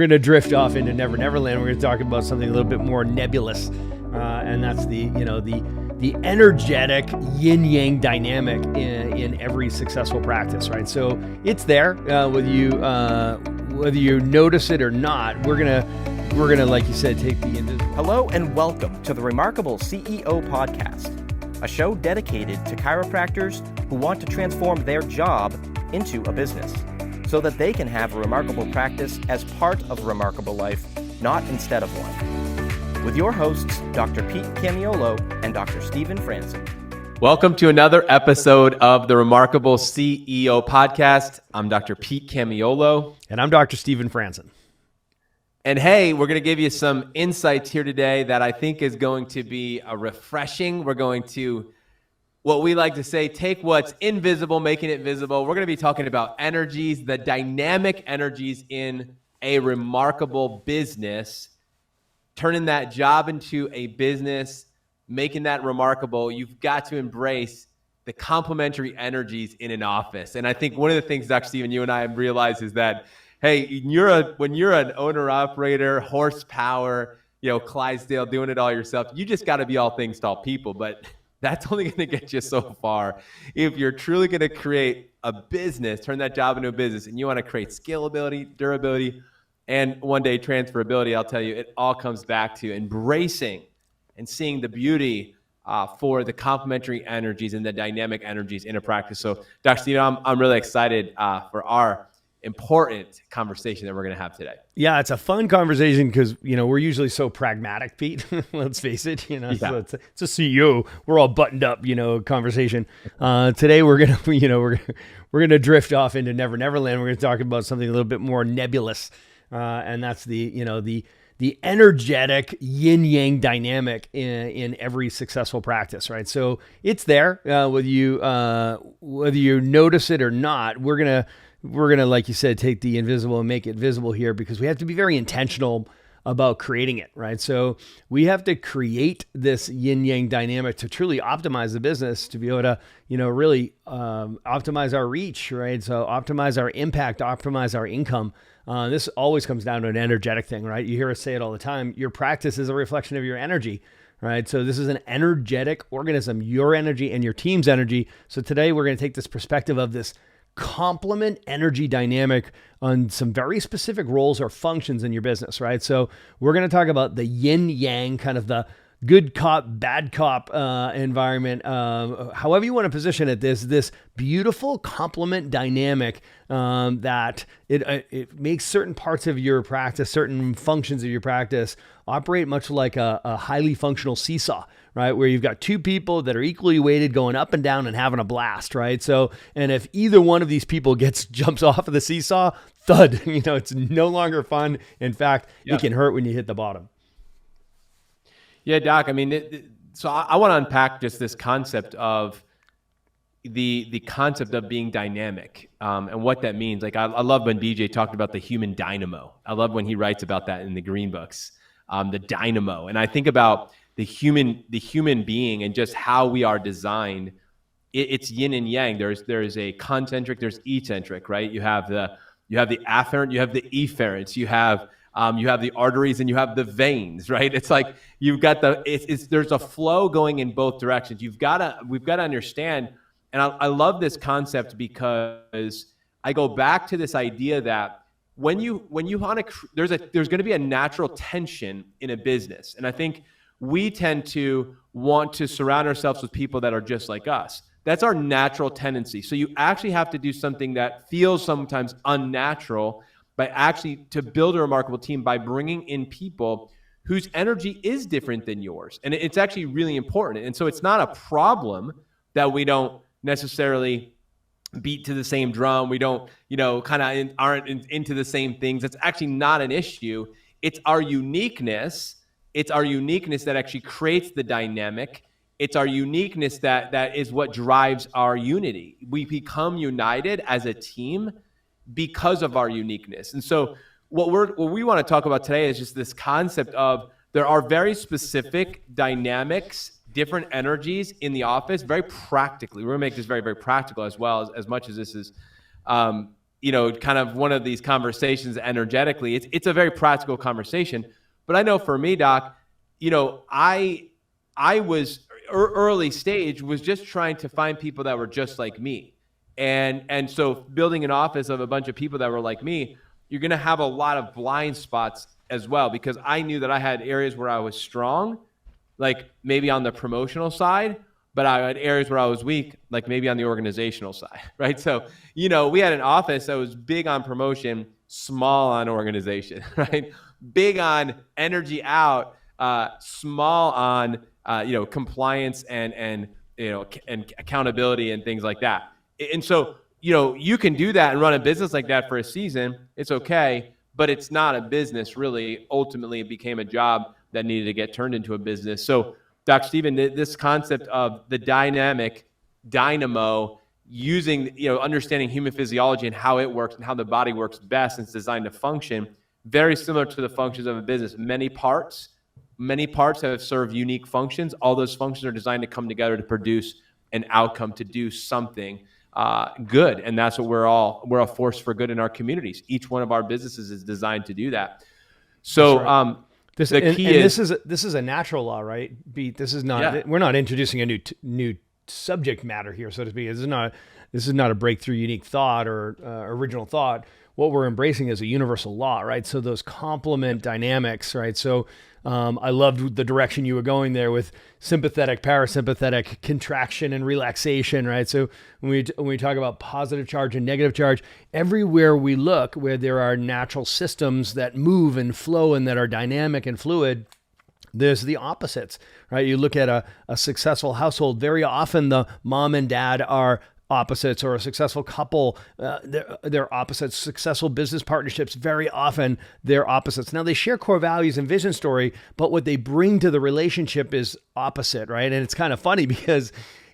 gonna drift off into Never Never Land. We're gonna talk about something a little bit more nebulous, and that's the energetic yin yang dynamic in every successful practice, right? So it's there, whether you notice it or not. We're gonna, like you said, take the invisible. Hello and welcome to the Remarkable CEO Podcast, a show dedicated to chiropractors who want to transform their job into a business, so that they can have a remarkable practice as part of a remarkable life, not instead of one. With your hosts, Dr. Pete Camiolo and Dr. Stephen Franson. Welcome to another episode of the Remarkable CEO Podcast. I'm Dr. Pete Camiolo. And I'm Dr. Stephen Franson. And hey, we're going to give you some insights here today that I think is going to be refreshing. We're going to, what we like to say, take what's invisible, making it visible. We're going to be talking about energies, the dynamic energies in a remarkable business, turning that job into a business, making that remarkable. You've got to embrace the complementary energies in an office. And I think one of the things, Dr. Stephen, you and I have realized is that, hey, when you're an owner-operator, horsepower, Clydesdale, doing it all yourself, you just got to be all things to all people. But that's only going to get you so far. If you're truly going to create a business, turn that job into a business, and you want to create scalability, durability, and one day transferability, I'll tell you, it all comes back to embracing and seeing the beauty for the complementary energies and the dynamic energies in a practice. So, Dr. Stephen, I'm really excited for our important conversation that we're going to have today. Yeah, it's a fun conversation because, we're usually so pragmatic, Pete. Let's face it, Yeah. So it's a CEO. We're all buttoned up, conversation. Today we're going to, we're going to drift off into Never Never Land. We're going to talk about something a little bit more nebulous. And that's the energetic yin yang dynamic in every successful practice, right? So it's there, whether you notice it or not. We're gonna, like you said, take the invisible and make it visible here, because we have to be very intentional about creating it, right? So we have to create this yin yang dynamic to truly optimize the business, to be able to, really optimize our reach, right? So optimize our impact, optimize our income. This always comes down to an energetic thing, right? You hear us say it all the time. Your practice is a reflection of your energy, right? So this is an energetic organism, your energy and your team's energy. So today we're going to take this perspective of this complement energy dynamic on some very specific roles or functions in your business, right? So we're going to talk about the yin yang, kind of the good cop, bad cop environment. However you want to position it, this beautiful complement dynamic that it makes certain parts of your practice, certain functions of your practice operate much like a highly functional seesaw, right? Where you've got two people that are equally weighted going up and down and having a blast, right? So, and if either one of these people jumps off of the seesaw, thud, it's no longer fun. In fact, It can hurt when you hit the bottom. Yeah, Doc. I mean, so I want to unpack just this concept of the concept of being dynamic and what that means. Like, I love when BJ talked about the human dynamo. I love when he writes about that in the green books, the dynamo. And I think about the human being and just how we are designed. It's yin and yang. There's a concentric, there's eccentric, right? You have the afferent, you have the efferents, you have the arteries and you have the veins, right? It's like you've got there's a flow going in both directions. We've got to understand, and I love this concept because I go back to this idea that when you want to, there's going to be a natural tension in a business, and I think we tend to want to surround ourselves with people that are just like us. That's our natural tendency. So you actually have to do something that feels sometimes unnatural, by actually to build a remarkable team by bringing in people whose energy is different than yours. And it's actually really important. And so it's not a problem that we don't necessarily beat to the same drum. We don't, aren't into the same things. It's actually not an issue. It's our uniqueness. It's our uniqueness that actually creates the dynamic. It's our uniqueness that is what drives our unity. We become united as a team because of our uniqueness. And so what we want to talk about today is just this concept of there are very specific dynamics, different energies in the office, very practically. We're going to make this very, very practical as well, as much as this is kind of one of these conversations energetically. It's a very practical conversation. But I know for me, Doc, I was early stage was just trying to find people that were just like me. And so building an office of a bunch of people that were like me, you're going to have a lot of blind spots as well, because I knew that I had areas where I was strong, like maybe on the promotional side, but I had areas where I was weak, like maybe on the organizational side, right? So, we had an office that was big on promotion, small on organization, right? Big on energy out, small on, compliance and accountability and things like that. And so, you can do that and run a business like that for a season. It's okay, but it's not a business really. Ultimately, it became a job that needed to get turned into a business. So, Dr. Stephen, this concept of the dynamic dynamo, using, understanding human physiology and how it works and how the body works best and it's designed to function, very similar to the functions of a business. Many parts have served unique functions. All those functions are designed to come together to produce an outcome, to do something good. And that's what we're a force for good in our communities. Each one of our businesses is designed to do that. So, right. This is a natural law, right? This is not. We're not introducing a new subject matter here, so to speak. This is not a breakthrough, unique thought or original thought. What we're embracing is a universal law, right? So those complement dynamics, right? So I loved the direction you were going there with sympathetic, parasympathetic, contraction, and relaxation, right? So when we talk about positive charge and negative charge, everywhere we look, where there are natural systems that move and flow and that are dynamic and fluid, there's the opposites, right? You look at a successful household, very often the mom and dad are opposites, or a successful couple, they're opposites. Successful business partnerships, very often they're opposites. Now they share core values and vision story, but what they bring to the relationship is opposite, right? And it's kind of funny because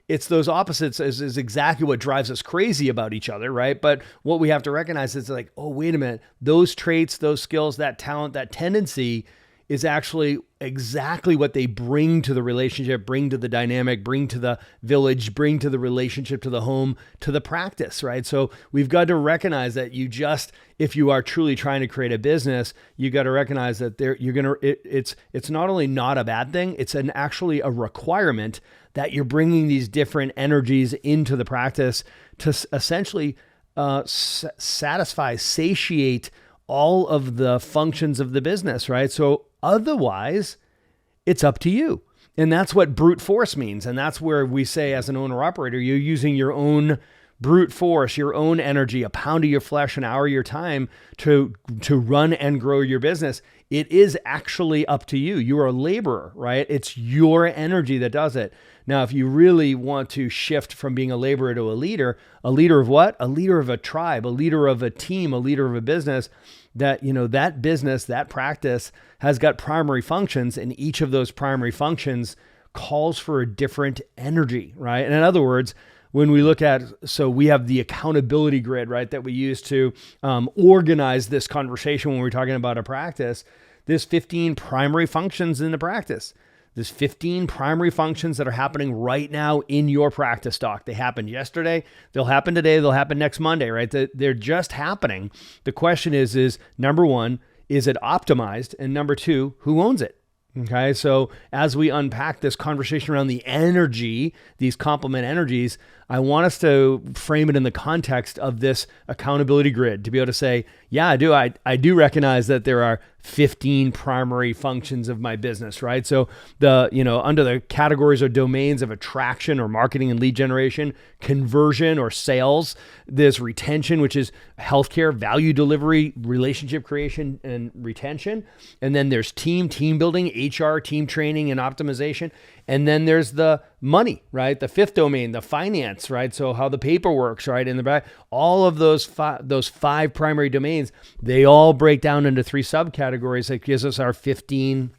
it's those opposites is exactly what drives us crazy about each other, right? But what we have to recognize is like, oh, wait a minute, those traits, those skills, that talent, that tendency is actually exactly what they bring to the relationship, bring to the dynamic, bring to the village, bring to the relationship, to the home, to the practice, right? So we've got to recognize that if you are truly trying to create a business, you got to recognize that it's not only not a bad thing, it's actually a requirement that you're bringing these different energies into the practice to essentially satiate all of the functions of the business, right? So otherwise, it's up to you. And that's what brute force means. And that's where we say, as an owner operator, you're using your own brute force, your own energy, a pound of your flesh, an hour of your time to run and grow your business. It is actually up to you. You are a laborer, right? It's your energy that does it. Now, if you really want to shift from being a laborer to a leader of what? A leader of a tribe, a leader of a team, a leader of a business, that business, that practice has got primary functions, and each of those primary functions calls for a different energy, right? And in other words, when we look at, so we have the accountability grid, right, that we use to organize this conversation when we're talking about a practice. There's 15 primary functions in the practice. There's 15 primary functions that are happening right now in your practice, Doc. They happened yesterday. They'll happen today. They'll happen next Monday, right? They're just happening. The question is number one, is it optimized? And number two, who owns it? Okay, so as we unpack this conversation around the energy, these complement energies, I want us to frame it in the context of this accountability grid to be able to say, yeah, I do recognize that there are 15 primary functions of my business, right? So under the categories or domains of attraction or marketing and lead generation, conversion or sales, there's retention, which is healthcare, value delivery, relationship creation, and retention. And then there's team building, HR, team training, and optimization. And then there's the money, right? The fifth domain, the finance, right? So how the paper works, right? In the back, all of those five primary domains, they all break down into three subcategories that gives us our 15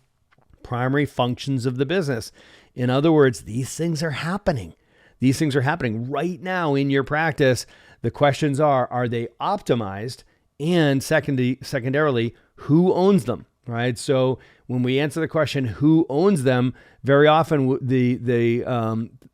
primary functions of the business. In other words, these things are happening. These things are happening right now in your practice. The questions are they optimized? And secondarily, who owns them, right? So when we answer the question, who owns them, very often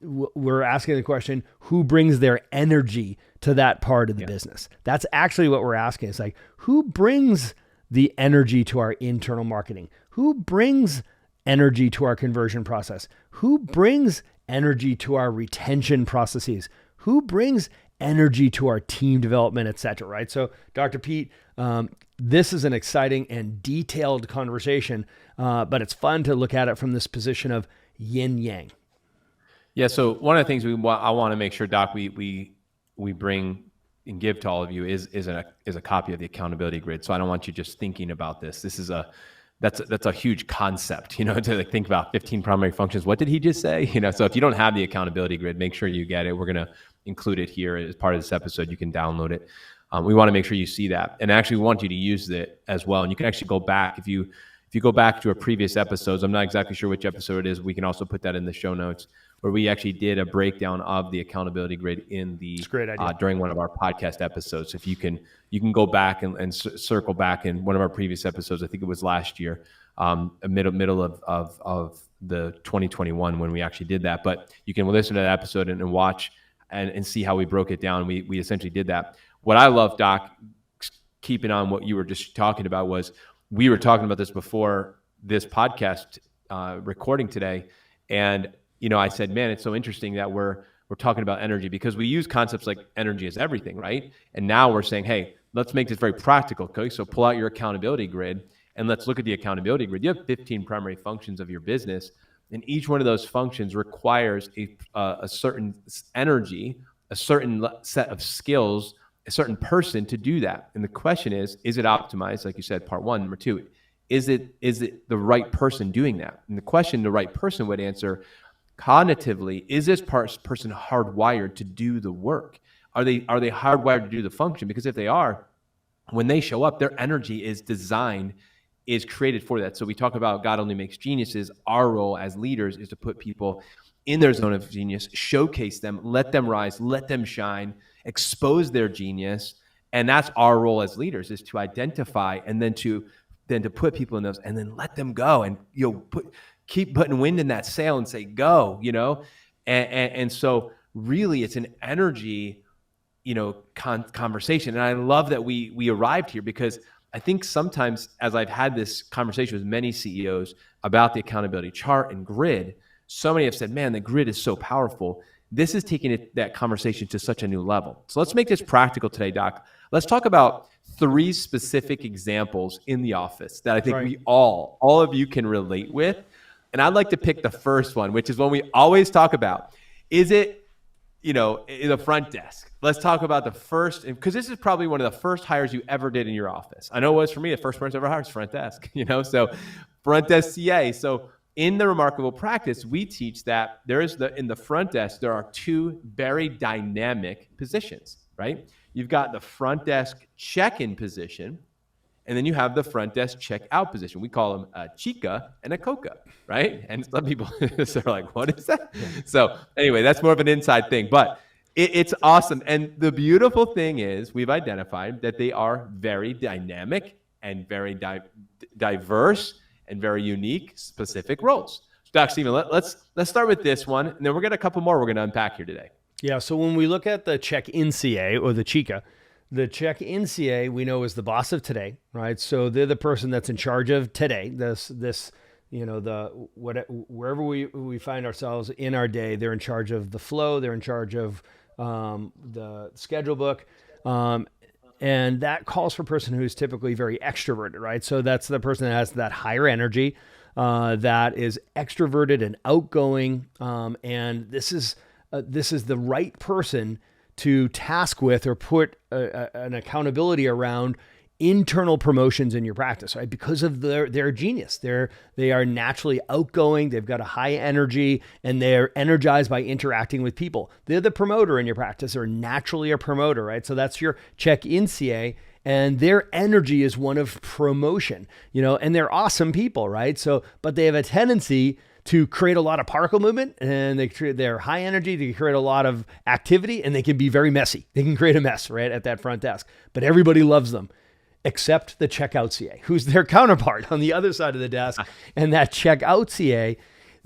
we're asking the question, who brings their energy to to that part of the business. That's actually what we're asking. It's like, who brings the energy to our internal marketing? Who brings energy to our conversion process? Who brings energy to our retention processes? Who brings energy to our team development, et cetera, right? So Dr. Pete, this is an exciting and detailed conversation, but it's fun to look at it from this position of yin yang. Yeah. So one of the things I want to make sure, Doc, we bring and give to all of you is a copy of the accountability grid. So I don't want you just thinking about this. That's a huge concept, to like think about 15 primary functions. What did he just say? So if you don't have the accountability grid, make sure you get it. We're going to include it here as part of this episode. You can download it. We want to make sure you see that, and actually we want you to use it as well. And you can actually go back if you go back to our previous episodes. I'm not exactly sure which episode it is. We can also put that in the show notes, where we actually did a breakdown of the accountability grid in the during one of our podcast episodes. If you can go back and circle back in one of our previous episodes. I think it was last year, middle of the 2021 when we actually did that. But you can listen to that episode and watch and see how we broke it down. We essentially did that. What I love, Doc, keeping on what you were just talking about, was we were talking about this before this podcast recording today, and I said, man, it's so interesting that we're talking about energy, because we use concepts like energy is everything, right? And now we're saying, hey, let's make this very practical. Okay, so pull out your accountability grid and let's look at the accountability grid. You have 15 primary functions of your business, and each one of those functions requires a certain energy, a certain set of skills, a certain person to do that. And the question is it optimized? Like you said, part one. Number two, is it the right person doing that? And the question the right person would answer cognitively, is this person hardwired to do the work? Are they hardwired to do the function? Because if they are, when they show up, their energy is created for that. So we talk about God only makes geniuses. Our role as leaders is to put people in their zone of genius, showcase them, let them rise, let them shine, expose their genius. And that's our role as leaders, is to identify and then to put people in those, and then let them go, and keep putting wind in that sail and say, go, and so really it's an energy, conversation. And I love that we arrived here, because I think sometimes, as I've had this conversation with many CEOs about the accountability chart and grid, so many have said, man, the grid is so powerful. This is taking that conversation to such a new level. So let's make this practical today, Doc. Let's talk about 3 specific examples in the office that I think we all of you can relate with. And I'd like to pick the first one, which is one we always talk about. Is it, in the front desk? Let's talk about the first, because this is probably one of the first hires you ever did in your office. I know it was for me. The first person I ever hired was front desk, so front desk CA. So in the Remarkable Practice, we teach that in the front desk, there are 2 very dynamic positions, right? You've got the front desk check-in position, and then you have the front desk check-out position. We call them a chica and a coca, right? And some people are like, what is that? Yeah. So anyway, that's more of an inside thing, but it's awesome. And the beautiful thing is we've identified that they are very dynamic and very diverse and very unique, specific roles. So Doc Stephen, let's start with this one, and then we're going to a couple more we're going to unpack here today. Yeah, so when we look at the check-in CA or the chica, the check-in CA we know is the boss of today, right? So they're the person that's in charge of today. Wherever we find ourselves in our day, they're in charge of the flow. They're in charge of the schedule book. And that calls for a person who's typically very extroverted, right? So that's the person that has that higher energy, that is extroverted and outgoing. And this is the right person to task with or put an accountability around internal promotions in your practice, right? Because of their genius. They are naturally outgoing, they've got a high energy, and they're energized by interacting with people. They're the promoter in your practice, or naturally a promoter, right? So that's your check-in CA, and their energy is one of promotion, and they're awesome people, right? So, but they have a tendency to create a lot of particle movement, and they're high energy, they create a lot of activity, and they can be very messy. They can create a mess, right, at that front desk, but everybody loves them. Except the checkout CA, who's their counterpart on the other side of the desk. And that checkout CA,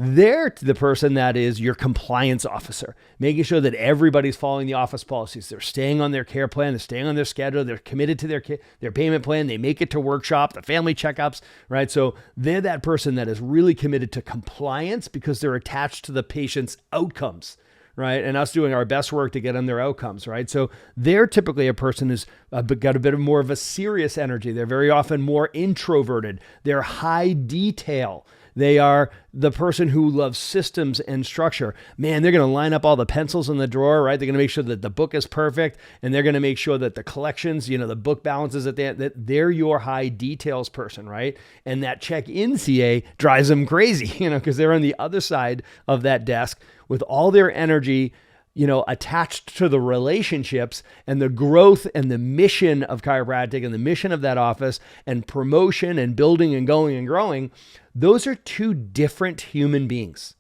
They're the person that is your compliance officer, making sure that everybody's following the office policies. They're staying on their care plan. They're staying on their schedule. They're committed to their payment plan. They make it to workshop, the family checkups, right? So they're that person that is really committed to compliance because they're attached to the patient's outcomes, right? And us doing our best work to get them their outcomes, right? So they're typically a person who's got a bit of more of a serious energy. They're very often more introverted. They're high detail. They are the person who loves systems and structure. Man, they're going to line up all the pencils in the drawer, right? They're going to make sure that the book is perfect, and they're going to make sure that the collections, the book balances at the end, that they're your high details person, right? And that check-in CA drives them crazy, because they're on the other side of that desk with all their energy, attached to the relationships and the growth and the mission of chiropractic and the mission of that office and promotion and building and going and growing. Those are two different human beings,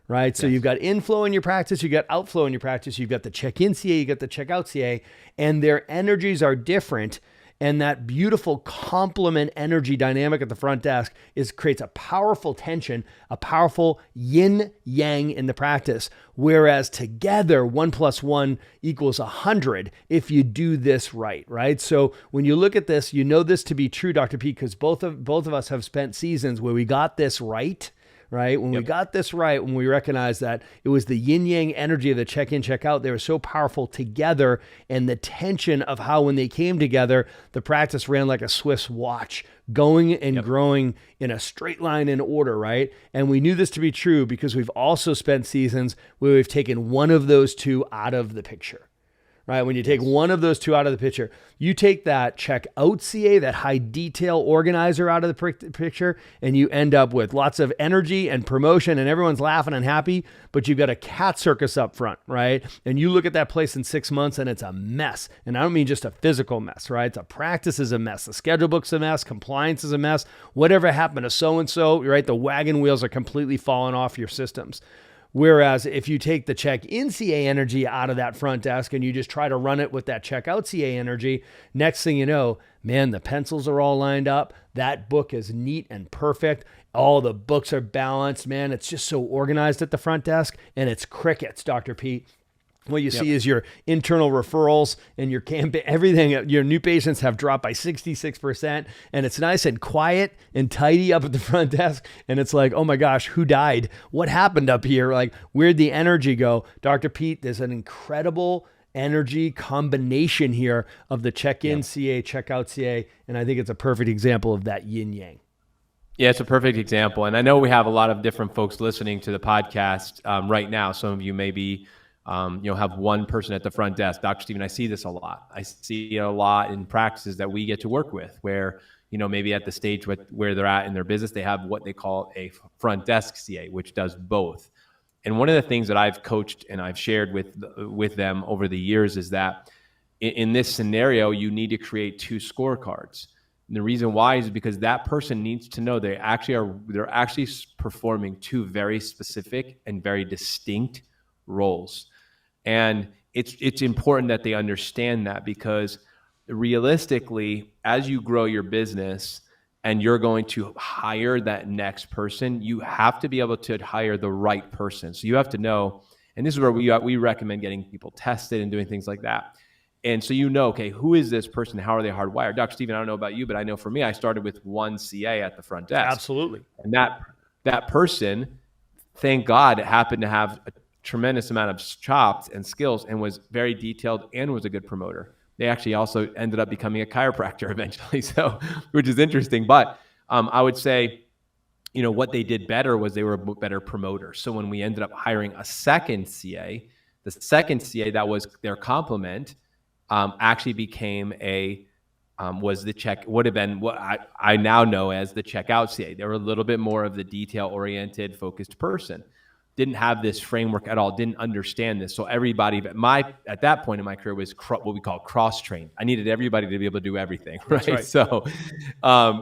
right? Yes. So you've got inflow in your practice, you've got outflow in your practice, you've got the check-in CA, you got the check-out CA, and their energies are different. And that beautiful complement energy dynamic at the front desk creates a powerful tension, a powerful yin yang in the practice. Whereas together, 1 + 1 = 100 if you do this right? So when you look at this, you know this to be true, Dr. Pete, because both of us have spent seasons where we got this right? When we got this right, when we recognized that it was the yin yang energy of the check-in, check-out, they were so powerful together, and the tension of how when they came together, the practice ran like a Swiss watch, going and growing in a straight line in order, right? And we knew this to be true because we've also spent seasons where we've taken one of those two out of the picture. Right? When you take one of those two out of the picture, you take that check-out CA, that high detail organizer out of the picture, and you end up with lots of energy and promotion and everyone's laughing and happy, but you've got a cat circus up front, right? And you look at that place in 6 months and it's a mess. And I don't mean just a physical mess, right? The practice is a mess. The schedule book's a mess. Compliance is a mess. Whatever happened to so-and-so, right? The wagon wheels are completely falling off your systems. Whereas if you take the check-in CA energy out of that front desk and you just try to run it with that check-out CA energy, next thing you know, man, the pencils are all lined up. That book is neat and perfect. All the books are balanced, man. It's just so organized at the front desk, and it's crickets, Dr. Pete. What you see is your internal referrals and your campaign, everything, your new patients have dropped by 66%. And it's nice and quiet and tidy up at the front desk. And it's like, oh my gosh, who died? What happened up here? Like, where'd the energy go? Dr. Pete, there's an incredible energy combination here of the check-in CA, check-out CA. And I think it's a perfect example of that yin yang. Yeah, it's a perfect example. And I know we have a lot of different folks listening to the podcast right now. Some of you may be have one person at the front desk. Dr. Stephen, I see this a lot. I see it a lot in practices that we get to work with where, maybe at the stage where they're at in their business, they have what they call a front desk CA, which does both. And one of the things that I've coached and I've shared with them over the years is that in this scenario, you need to create 2 scorecards. And the reason why is because that person needs to know they're actually performing 2 very specific and very distinct roles. And it's important that they understand that, because realistically, as you grow your business and you're going to hire that next person, you have to be able to hire the right person. So you have to know, and this is where we recommend getting people tested and doing things like that. And so okay, who is this person? How are they hardwired? Dr. Stephen, I don't know about you, but I know for me, I started with 1 CA at the front desk. Absolutely. And that person, thank God, happened to have a tremendous amount of chops and skills and was very detailed and was a good promoter. They actually also ended up becoming a chiropractor eventually, so which is interesting. But I would say, what they did better was they were a better promoter. So when we ended up hiring a second CA, the second CA that was their complement actually became would have been what I now know as the checkout CA. They were a little bit more of the detail-oriented, focused person. Didn't have this framework at all, didn't understand this. So everybody at that point in my career was what we call cross-trained. I needed everybody to be able to do everything, right? That's right. So,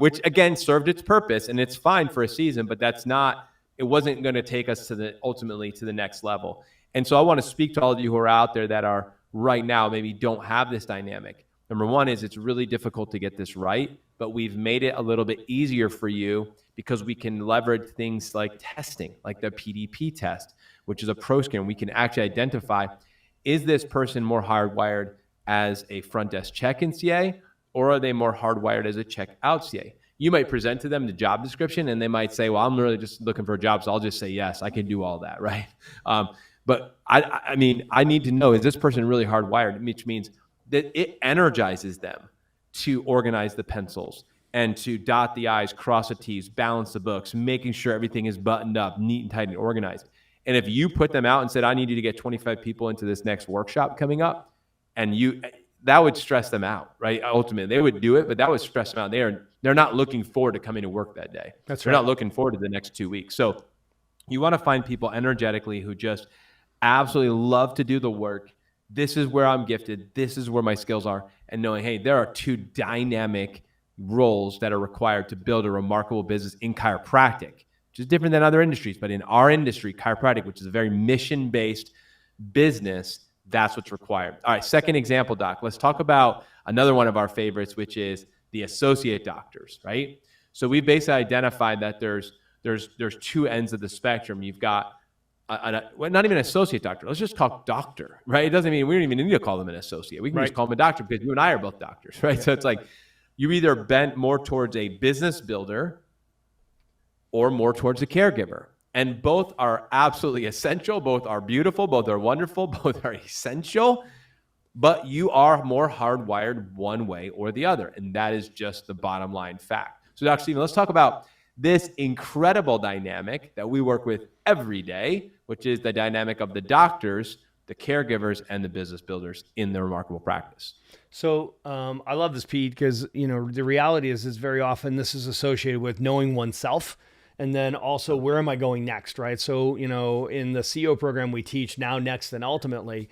which again served its purpose, and it's fine for a season, but it wasn't going to take us ultimately to the next level. And so I want to speak to all of you who are out there that are right now maybe don't have this dynamic. Number one is it's really difficult to get this right, but we've made it a little bit easier for you because we can leverage things like testing, like the PDP test, which is a pro scan. We can actually identify, is this person more hardwired as a front desk check-in CA, or are they more hardwired as a check-out CA? You might present to them the job description and they might say, well, I'm really just looking for a job, so I'll just say yes, I can do all that, right? But I mean, I need to know, is this person really hardwired? Which means that it energizes them to organize the pencils and to dot the I's, cross the T's, balance the books, making sure everything is buttoned up, neat and tight and organized. And if you put them out and said, I need you to get 25 people into this next workshop coming up, and that would stress them out, right? Ultimately, they would do it, but that would stress them out. They're not looking forward to coming to work that day. They're not looking forward to the next 2 weeks. So you want to find people energetically who just absolutely love to do the work. This is where I'm gifted. This is where my skills are. And knowing, hey, there are two dynamic roles that are required to build a remarkable business in chiropractic, which is different than other industries. But in our industry, chiropractic, which is a very mission-based business, that's what's required. All right, second example, Doc. Let's talk about another one of our favorites, which is the associate doctors, right? So we basically identified that there's two ends of the spectrum. You've got well, not even an associate doctor. Let's just talk doctor, right? It doesn't mean we don't even need to call them an associate. We can just call them a doctor because you and I are both doctors, right? So it's like you either bent more towards a business builder or more towards a caregiver. And both are absolutely essential. Both are beautiful. Both are wonderful. Both are essential. But you are more hardwired one way or the other. And that is just the bottom line fact. So Dr. Stephen, let's talk about this incredible dynamic that we work with every day, which is the dynamic of the doctors, the caregivers, and the business builders in their remarkable practice. So I love this, Pete, because the reality is very often this is associated with knowing oneself, and then also where am I going next, right? So in the CEO program we teach now, next, and ultimately.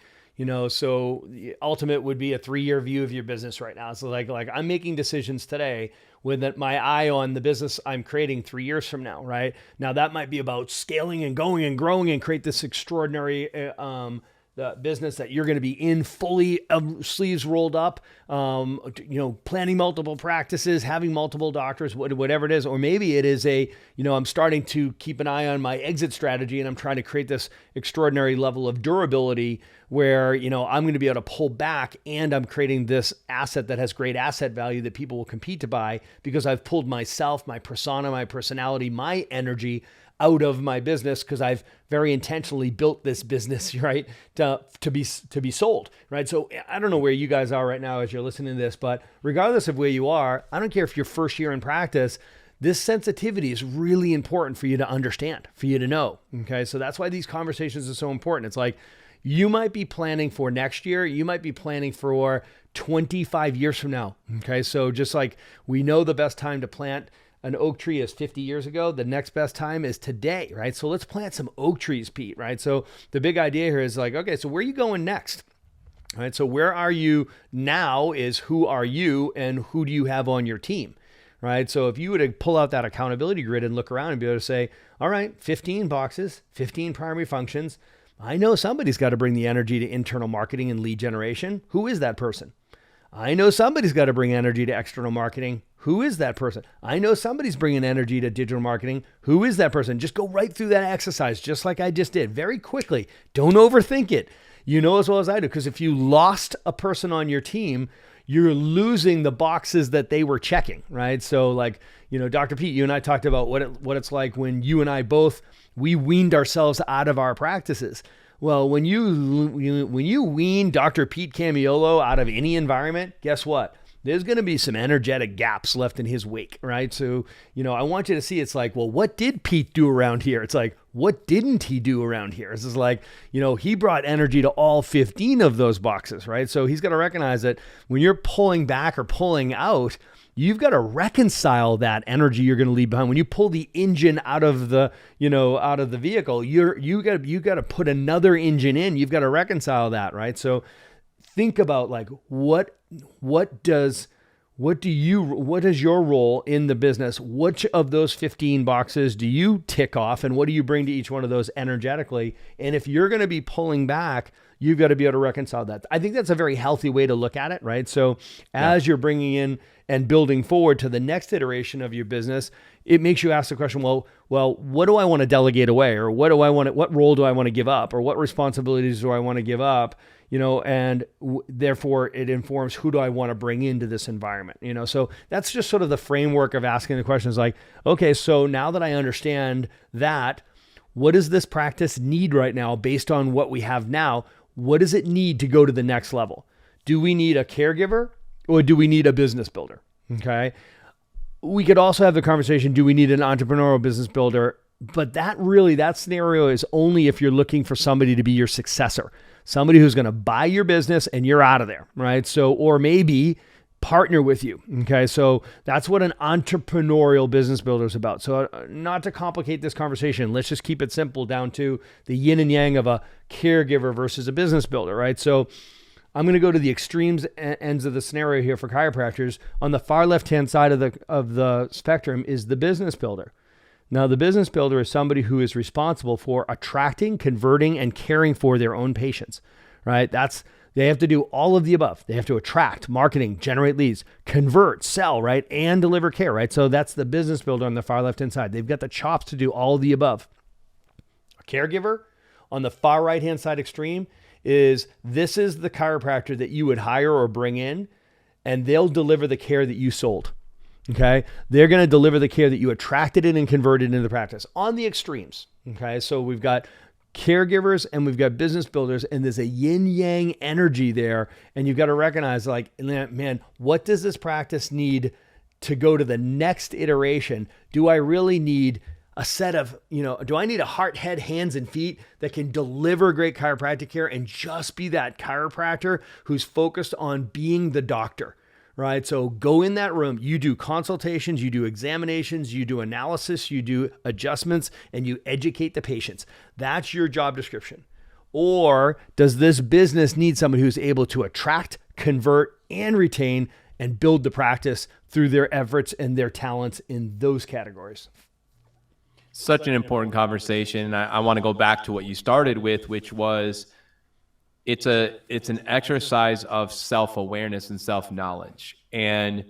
So the ultimate would be a 3-year view of your business right now. So like I'm making decisions today with my eye on the business I'm creating 3 years from now, right? Now that might be about scaling and going and growing and create this extraordinary the business that you're going to be in fully, sleeves rolled up, planning multiple practices, having multiple doctors, whatever it is. Or maybe it is I'm starting to keep an eye on my exit strategy and I'm trying to create this extraordinary level of durability where, I'm going to be able to pull back and I'm creating this asset that has great asset value that people will compete to buy because I've pulled myself, my persona, my personality, my energy out of my business because I've very intentionally built this business, right, to be sold, right? So I don't know where you guys are right now as you're listening to this, but regardless of where you are, I don't care if you're first year in practice, this sensitivity is really important for you to understand, for you to know, okay? So that's why these conversations are so important. It's like you might be planning for next year, you might be planning for 25 years from now, okay? So just like we know the best time to plant an oak tree is 50 years ago, the next best time is today, right? So let's plant some oak trees, Pete, right? So the big idea here is like, okay, so where are you going next? All right, so where are you now is who are you and who do you have on your team, right? So if you were to pull out that accountability grid and look around and be able to say, all right, 15 boxes, 15 primary functions. I know somebody's got to bring the energy to internal marketing and lead generation. Who is that person? I know somebody's got to bring energy to external marketing. Who is that person? I know somebody's bringing energy to digital marketing. Who is that person? Just go right through that exercise, just like I just did, very quickly. Don't overthink it. You know as well as I do, because if you lost a person on your team, you're losing the boxes that they were checking, right? So like, Dr. Pete, you and I talked about what it's like when you and I we weaned ourselves out of our practices. Well, when you wean Dr. Pete Camiolo out of any environment, guess what? There's going to be some energetic gaps left in his wake, right? So, I want you to see it's like, well, what did Pete do around here? It's like, what didn't he do around here? This is like, he brought energy to all 15 of those boxes, right? So he's got to recognize that when you're pulling back or pulling out, you've got to reconcile that energy you're going to leave behind. When you pull the engine out of the vehicle, you got to put another engine in. You've got to reconcile that, right? So think about like what is your role in the business? Which of those 15 boxes do you tick off and what do you bring to each one of those energetically? And if you're going to be pulling back, you've got to be able to reconcile that. I think that's a very healthy way to look at it, right? So as you're bringing in and building forward to the next iteration of your business, it makes you ask the question, well, what do I want to delegate away? Or what role do I want to give up? Or what responsibilities do I want to give up? And therefore it informs who do I want to bring into this environment, So that's just sort of the framework of asking the questions like, okay, so now that I understand that, what does this practice need right now based on what we have now? What does it need to go to the next level? Do we need a caregiver or do we need a business builder? Okay. We could also have the conversation, do we need an entrepreneurial business builder? But that scenario is only if you're looking for somebody to be your successor, somebody who's going to buy your business and you're out of there, right? So, or maybe partner with you. Okay. So that's what an entrepreneurial business builder is about. So not to complicate this conversation, let's just keep it simple down to the yin and yang of a caregiver versus a business builder, right? So I'm going to go to the extremes ends of the scenario here for chiropractors. On the far left-hand side of the spectrum is the business builder. Now, the business builder is somebody who is responsible for attracting, converting, and caring for their own patients, right? They have to do all of the above. They have to attract, marketing, generate leads, convert, sell, right? And deliver care, right? So that's the business builder on the far left-hand side. They've got the chops to do all of the above. A caregiver on the far right-hand side extreme is the chiropractor that you would hire or bring in, and they'll deliver the care that you sold. Okay. They're going to deliver the care that you attracted in and converted into the practice on the extremes. Okay. So we've got caregivers and we've got business builders, and there's a yin yang energy there. And you've got to recognize, like, man, what does this practice need to go to the next iteration? Do I really need a set of, do I need a heart, head, hands, and feet that can deliver great chiropractic care and just be that chiropractor who's focused on being the doctor, right? So go in that room, you do consultations, you do examinations, you do analysis, you do adjustments, and you educate the patients. That's your job description. Or does this business need somebody who's able to attract, convert, and retain and build the practice through their efforts and their talents in those categories? Such an important conversation. I want to go back to what you started with, which was it's an exercise of self-awareness and self-knowledge, and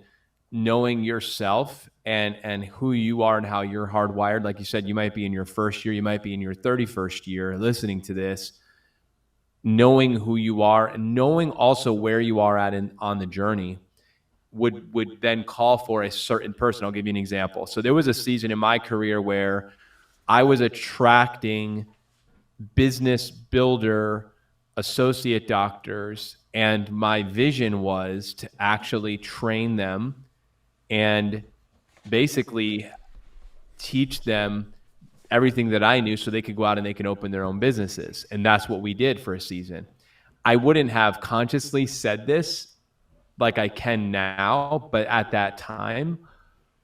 knowing yourself and who you are and how you're hardwired. Like you said, you might be in your first year, you might be in your 31st year listening to this, knowing who you are and knowing also where you are at on the journey would then call for a certain person. I'll give you an example. So there was a season in my career where I was attracting business builder associate doctors, and my vision was to actually train them and basically teach them everything that I knew so they could go out and they can open their own businesses. And that's what we did for a season. I wouldn't have consciously said this like I can now, but at that time,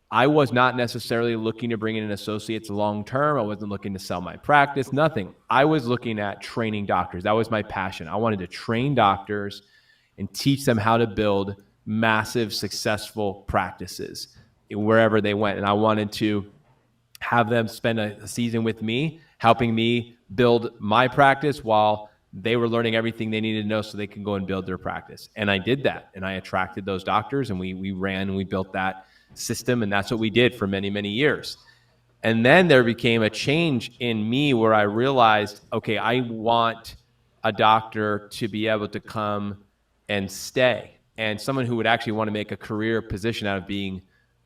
I was not necessarily looking to bring in associates long-term. I wasn't looking to sell my practice, nothing. I was looking at training doctors. That was my passion. I wanted to train doctors and teach them how to build massive, successful practices wherever they went. And I wanted to have them spend a season with me, helping me build my practice while they were learning everything they needed to know so they can go and build their practice. And I did that. And I attracted those doctors, and we ran and we built that system. And that's what we did for many, many years. And then there became a change in me where I realized, okay, I want a doctor to be able to come and stay, and someone who would actually want to make a career position out of being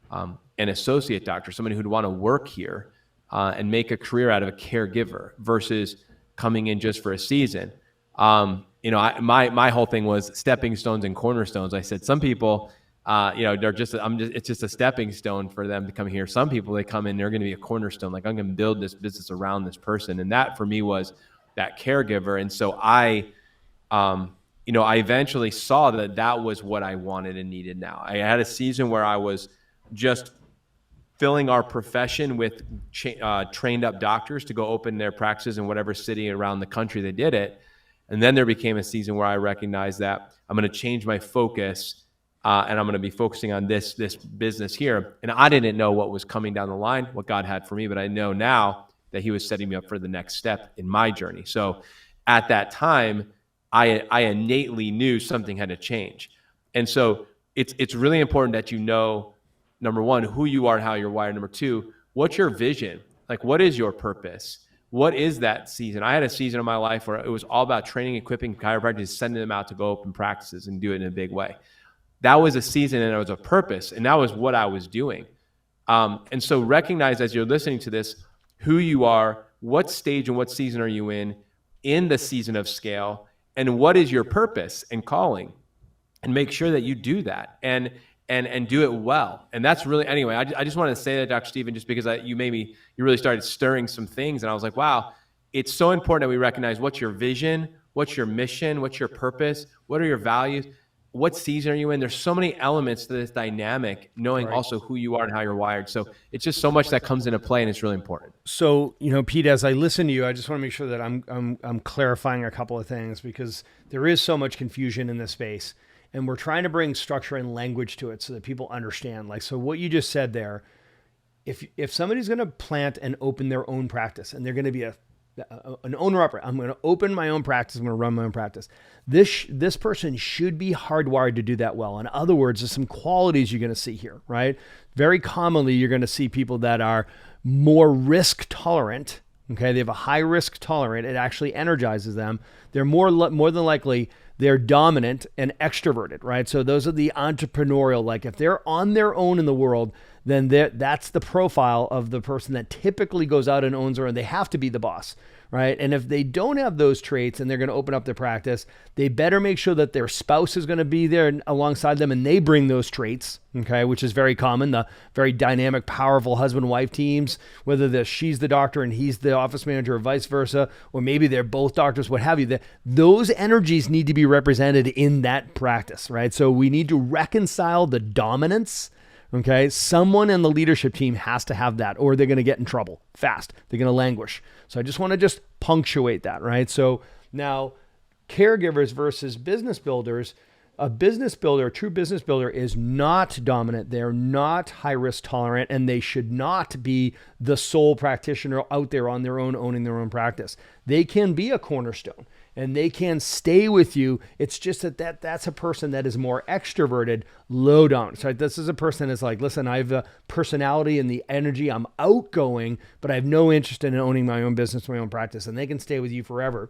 an associate doctor, somebody who'd want to work here and make a career out of a caregiver versus coming in just for a season. My whole thing was stepping stones and cornerstones. I said, some people, it's just a stepping stone for them to come here. Some people, they come in, they're going to be a cornerstone. Like, I'm going to build this business around this person. And that for me was that caregiver. And so I eventually saw that was what I wanted and needed now. I had a season where I was just filling our profession with trained up doctors to go open their practices in whatever city around the country they did it. And then there became a season where I recognized that I'm going to change my focus and I'm going to be focusing on this business here. And I didn't know what was coming down the line, what God had for me, but I know now that he was setting me up for the next step in my journey. So at that time, I innately knew something had to change. And so it's really important that you know, number one, who you are and how you're wired. Number two, what's your vision? Like, what is your purpose? What is that season? I had a season of my life where it was all about training, equipping chiropractors, sending them out to go open practices and do it in a big way. That was a season and it was a purpose. And that was what I was doing. And so recognize as you're listening to this, who you are, what stage and what season are you in the season of scale, and what is your purpose and calling, and make sure that you do that and do it well. And that's really, anyway, I just wanted to say that, Dr. Stephen, just because you really started stirring some things. And I was like, wow, it's so important that we recognize what's your vision, what's your mission, what's your purpose, what are your values, what season are you in? There's so many elements to this dynamic, knowing also who you are and how you're wired. So it's just so much that comes into play, and it's really important. So, Pete, as I listen to you, I just want to make sure that I'm clarifying a couple of things, because there is so much confusion in this space, and we're trying to bring structure and language to it so that people understand. Like, so what you just said there, if somebody's going to plant and open their own practice, and they're going to be an owner-operator, I'm going to open my own practice, I'm going to run my own practice. This person should be hardwired to do that well. In other words, there's some qualities you're going to see here, right? Very commonly, you're going to see people that are more risk tolerant. Okay, they have a high risk tolerant. It actually energizes them. They're more than likely they're dominant and extroverted, right? So those are the entrepreneurial. Like, if they're on their own in the world, then that's the profile of the person that typically goes out and owns their own. They have to be the boss, right? And if they don't have those traits and they're going to open up their practice, they better make sure that their spouse is going to be there alongside them and they bring those traits, okay, which is very common. The very dynamic, powerful husband-wife teams, whether she's the doctor and he's the office manager or vice versa, or maybe they're both doctors, what have you, those energies need to be represented in that practice, right? So we need to reconcile the dominance. Okay, someone in the leadership team has to have that, or they're going to get in trouble fast. They're going to languish. So I just want to punctuate that, right? So now, caregivers versus business builders. A true business builder is not dominant. They're not high risk tolerant, and they should not be the sole practitioner out there on their own, owning their own practice. They can be a cornerstone and they can stay with you. It's just that's a person that is more extroverted, low dominance. Right? This is a person that's like, listen, I have the personality and the energy. I'm outgoing, but I have no interest in owning my own business, my own practice, and they can stay with you forever.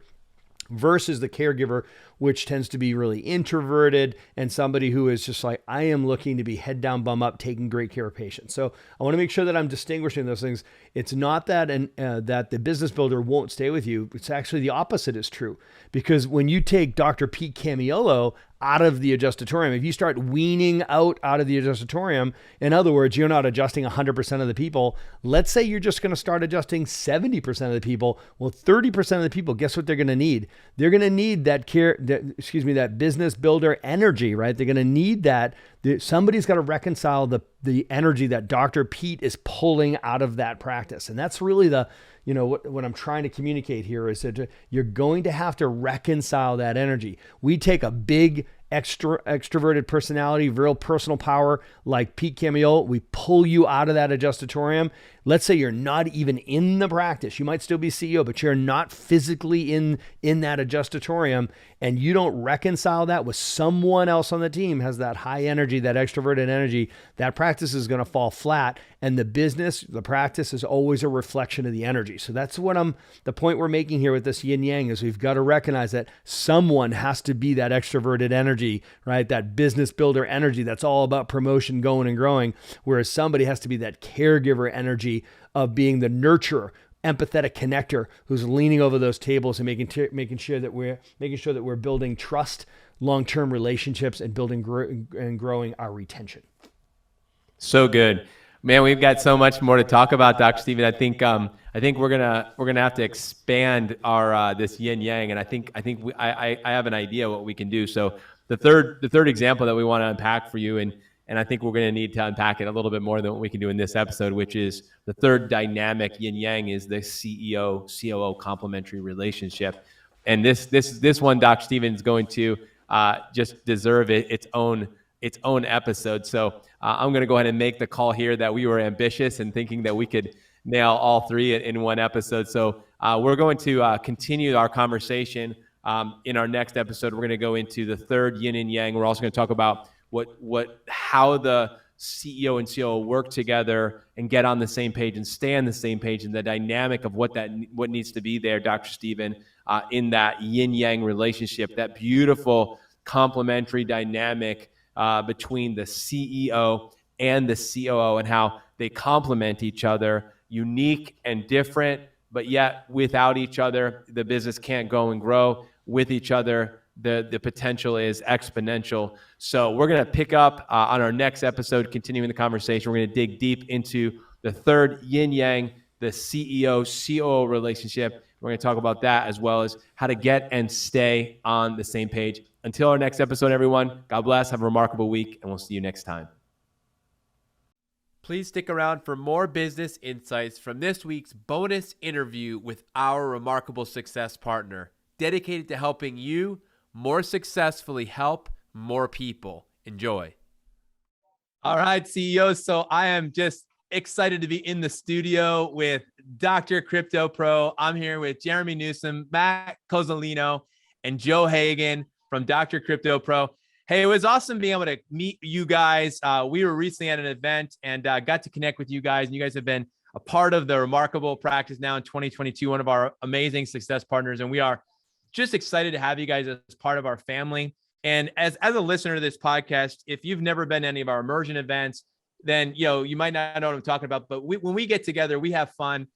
Versus the caregiver, which tends to be really introverted and somebody who is just like, I am looking to be head down, bum up, taking great care of patients. So I want to make sure that I'm distinguishing those things. It's not that that the business builder won't stay with you. It's actually the opposite is true. Because when you take Dr. Pete Camiolo out of the adjustatorium, if you start weaning out of the adjustatorium, in other words, you're not adjusting 100% of the people. Let's say you're just going to start adjusting 70% of the people. Well, 30% of the people, guess what they're going to need? They're going to need that business builder energy, right? They're going to need that. Somebody's got to reconcile the energy that Dr. Pete is pulling out of that practice. And that's really what I'm trying to communicate here is that you're going to have to reconcile that energy. We take a big extroverted personality, real personal power like Pete Camiolo. We pull you out of that adjustatorium. Let's say you're not even in the practice. You might still be CEO, but you're not physically in that adjustatorium, and you don't reconcile that with someone else on the team has that high energy, that extroverted energy. That practice is going to fall flat, and the practice is always a reflection of the energy. So that's the point we're making here with this yin yang is we've got to recognize that someone has to be that extroverted energy, right? That business builder energy that's all about promotion, going and growing, whereas somebody has to be that caregiver energy of being the nurturer, empathetic connector who's leaning over those tables and making sure that we're building trust, long-term relationships, and building and growing our retention. So good, man. We've got so much more to talk about, Dr. Stephen. I think we're gonna have to expand our this yin yang, and I have an idea what we can do. So the third example that we want to unpack for you, and I think we're going to need to unpack it a little bit more than what we can do in this episode, which is the third dynamic yin yang is the CEO COO complementary relationship. And this one, Dr. Stephen, is going to just deserve its own episode. So I'm going to go ahead and make the call here that we were ambitious and thinking that we could nail all three in one episode. So we're going to continue our conversation In our next episode, we're going to go into the third yin and yang. We're also going to talk about how the CEO and COO work together and get on the same page and stay on the same page, and the dynamic of what needs to be there, Dr. Stephen, in that yin yang relationship, that beautiful complementary dynamic between the CEO and the COO, and how they complement each other, unique and different, but yet without each other, the business can't go and grow. With each other, the potential is exponential. So we're going to pick up on our next episode, continuing the conversation. We're going to dig deep into the third yin yang, the CEO COO relationship. We're going to talk about that, as well as how to get and stay on the same page. Until our next episode, everyone, God bless. Have a remarkable week, and we'll see you next time. Please stick around for more business insights from this week's bonus interview with our remarkable success partner, dedicated to helping you more successfully help more people. Enjoy. All right, CEOs. So I am just excited to be in the studio with Dr. Crypto Pro. I'm here with Jeremy Newsome, Matt Cozzolino, and Joe Hagen from Dr. Crypto Pro. Hey, it was awesome being able to meet you guys. We were recently at an event and got to connect with you guys. And you guys have been a part of the remarkable practice now in 2022, one of our amazing success partners. And we are just excited to have you guys as part of our family. And as a listener to this podcast, if you've never been to any of our immersion events, then you might not know what I'm talking about. But when we get together, we have fun.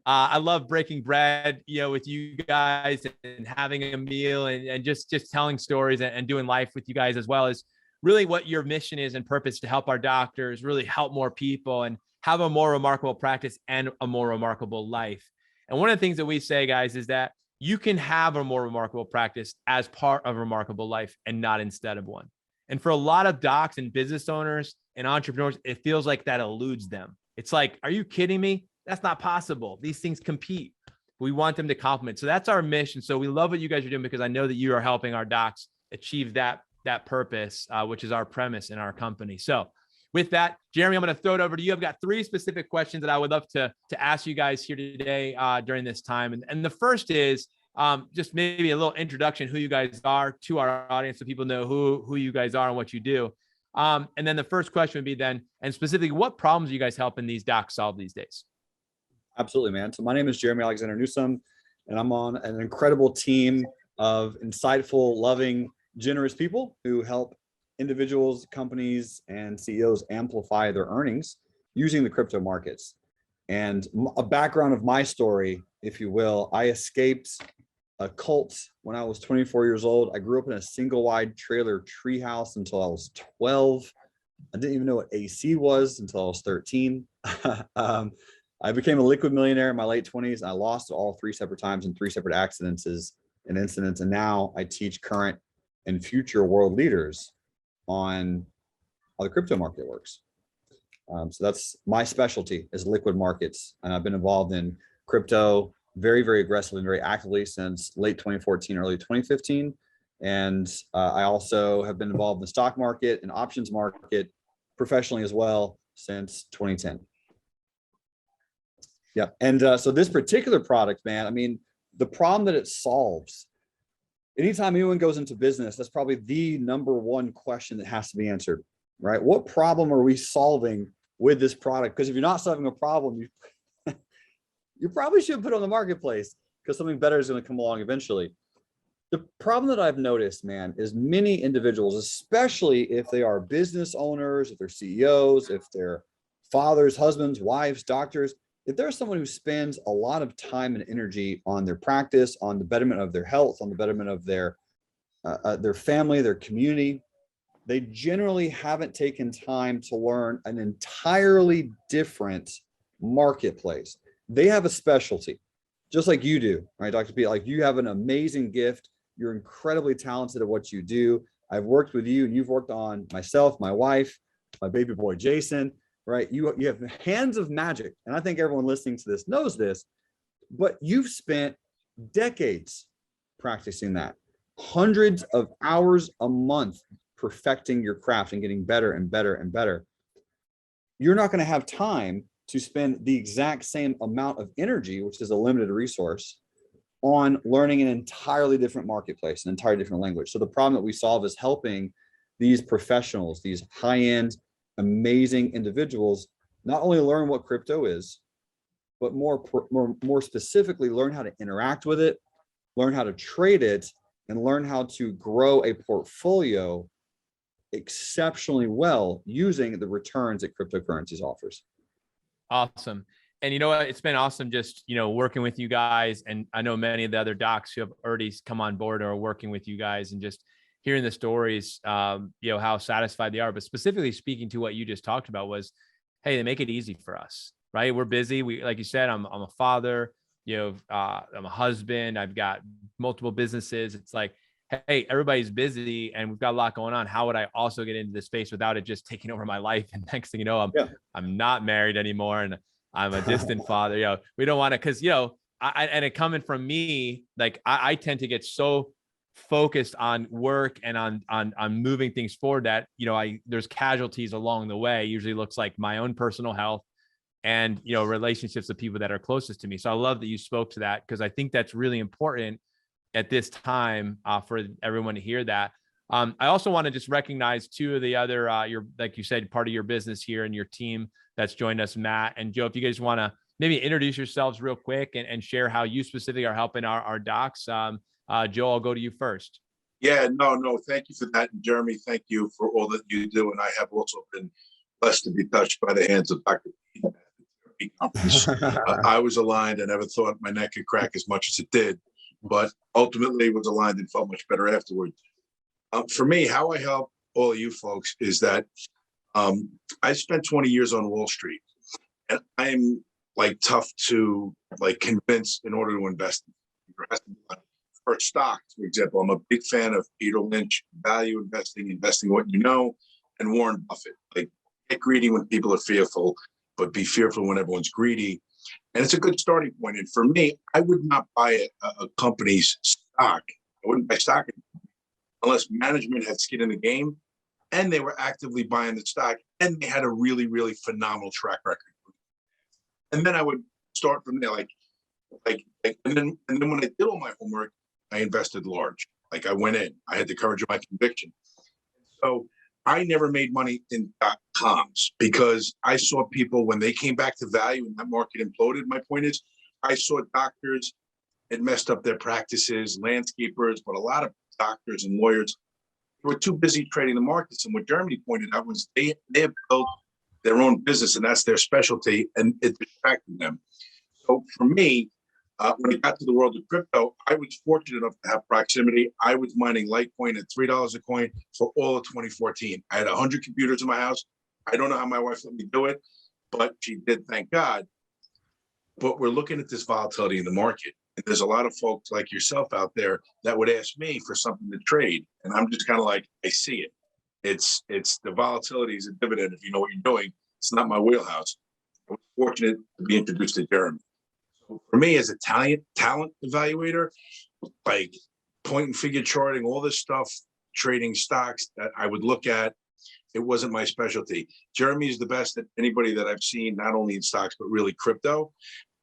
I love breaking bread, with you guys and having a meal and just telling stories and doing life with you guys, as well as really what your mission is and purpose to help our doctors really help more people and have a more remarkable practice and a more remarkable life. And one of the things that we say, guys, is that you can have a more remarkable practice as part of a remarkable life and not instead of one. And for a lot of docs and business owners and entrepreneurs, it feels like that eludes them. It's like, are you kidding me? That's not possible. These things compete. We want them to complement. So that's our mission. So we love what you guys are doing, because I know that you are helping our docs achieve that purpose, which is our premise in our company. So with that, Jeremy, I'm going to throw it over to you. I've got 3 specific questions that I would love to ask you guys here today during this time. And the first is just maybe a little introduction, who you guys are to our audience, so people know who you guys are and what you do. And then the first question would be then, and specifically, what problems are you guys helping these docs solve these days? Absolutely, man. So my name is Jeremy Alexander Newsome, and I'm on an incredible team of insightful, loving, generous people who help individuals, companies, and CEOs amplify their earnings using the crypto markets. And a background of my story, if you will, I escaped a cult when I was 24 years old. I grew up in a single wide trailer treehouse until I was 12. I didn't even know what AC was until I was 13. I became a liquid millionaire in my late 20s. I lost all 3 separate times in 3 separate accidents and incidents. And now I teach current and future world leaders on how the crypto market works. So that's my specialty, is liquid markets. And I've been involved in crypto very, very aggressively and very actively since late 2014, early 2015. And I also have been involved in the stock market and options market professionally as well since 2010. Yeah. And so this particular product, man, I mean, the problem that it solves, anytime anyone goes into business, that's probably the number one question that has to be answered, right? What problem are we solving with this product? Because if you're not solving a problem, you probably should put it on the marketplace, because something better is going to come along eventually. The problem that I've noticed, man, is many individuals, especially if they are business owners, if they're CEOs, if they're fathers, husbands, wives, doctors, if there's someone who spends a lot of time and energy on their practice, on the betterment of their health, on the betterment of their family, their community, they generally haven't taken time to learn an entirely different marketplace. They have a specialty, just like you do, right, Dr. Pete? Like, you have an amazing gift. You're incredibly talented at what you do. I've worked with you, and you've worked on myself, my wife, my baby boy, Jason. Right? You have hands of magic. And I think everyone listening to this knows this, but you've spent decades practicing that, hundreds of hours a month perfecting your craft and getting better and better and better. You're not going to have time to spend the exact same amount of energy, which is a limited resource, on learning an entirely different marketplace, an entirely different language. So the problem that we solve is helping these professionals, these high-end, amazing individuals, not only learn what crypto is, but more specifically, learn how to interact with it, learn how to trade it, and learn how to grow a portfolio exceptionally well using the returns that cryptocurrencies offers. Awesome. And you know what? It's been awesome just, working with you guys. And I know many of the other docs who have already come on board or are working with you guys, and just hearing the stories, how satisfied they are. But specifically speaking to what you just talked about was, hey, they make it easy for us, right? We're busy. Like you said, I'm a father, I'm a husband. I've got multiple businesses. It's like, hey, everybody's busy and we've got a lot going on. How would I also get into this space without it just taking over my life? And next thing you know, I'm not married anymore, and I'm a distant father. We don't want to, because and it coming from me, like I tend to get so focused on work and on moving things forward that there's casualties along the way. Usually looks like my own personal health and relationships with people that are closest to me. So I love that you spoke to that, because I think that's really important at this time for everyone to hear that. I also want to just recognize two of the other, like you said, part of your business here and your team that's joined us, Matt and Joe. If you guys want to maybe introduce yourselves real quick and share how you specifically are helping our docs. Joe, I'll go to you first. Yeah, no, thank you for that. And Jeremy, thank you for all that you do. And I have also been blessed to be touched by the hands of Dr. I was aligned. I never thought my neck could crack as much as it did, but ultimately was aligned and felt much better afterwards. For me, how I help all of you folks is that I spent 20 years on Wall Street, and I'm tough to convince in order to invest. For stocks, for example, I'm a big fan of Peter Lynch, value investing what you know, and Warren Buffett. Get greedy when people are fearful, but be fearful when everyone's greedy. And it's a good starting point. And for me, I would not buy a company's stock. I wouldn't buy stock unless management had skin in the game and they were actively buying the stock and they had a really, really phenomenal track record. And then I would start from there, and then when I did all my homework, I invested large. I went in. I had the courage of my conviction. So I never made money in .coms because I saw people when they came back to value and that market imploded. My point is, I saw doctors had messed up their practices, landscapers, but a lot of doctors and lawyers were too busy trading the markets. And what Jeremy pointed out was they have built their own business, and that's their specialty, and it distracted them. So for me, when it got to the world of crypto, I was fortunate enough to have proximity. I was mining Litecoin at $3 a coin for all of 2014. I had 100 computers in my house. I don't know how my wife let me do it, but she did, thank God. But we're looking at this volatility in the market. And there's a lot of folks like yourself out there that would ask me for something to trade. And I'm just kind of I see it. It's the volatility is a dividend if you know what you're doing. It's not my wheelhouse. I was fortunate to be introduced to Jeremy. For me, as a talent evaluator, point and figure charting, all this stuff, trading stocks that I would look at, it wasn't my specialty. Jeremy is the best at anybody that I've seen, not only in stocks, but really crypto.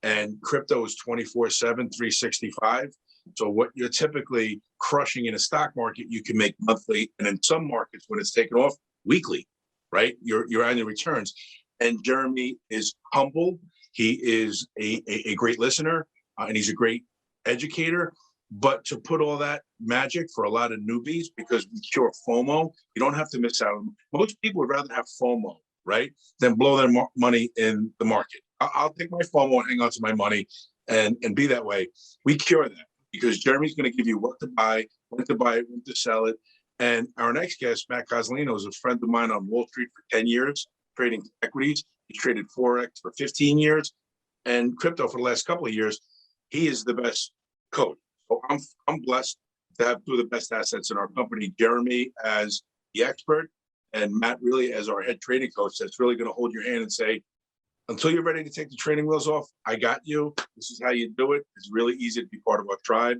And crypto is 24/7, 365. So what you're typically crushing in a stock market, you can make monthly. And in some markets, when it's taken off, weekly, right? Your annual returns. And Jeremy is humble. He is a great listener, and he's a great educator. But to put all that magic for a lot of newbies, because we cure FOMO, you don't have to miss out. Most people would rather have FOMO, right, than blow their money in the market. I'll take my FOMO and hang on to my money and be that way. We cure that because Jeremy's going to give you what to buy, when to sell it. And our next guest, Matt Cozzolino, is a friend of mine on Wall Street for 10 years, trading equities. He traded Forex for 15 years and crypto for the last couple of years. He is the best coach. So I'm blessed to have two of the best assets in our company, Jeremy as the expert and Matt really as our head trading coach that's really going to hold your hand and say, until you're ready to take the training wheels off, I got you. This is how you do it. It's really easy to be part of our tribe.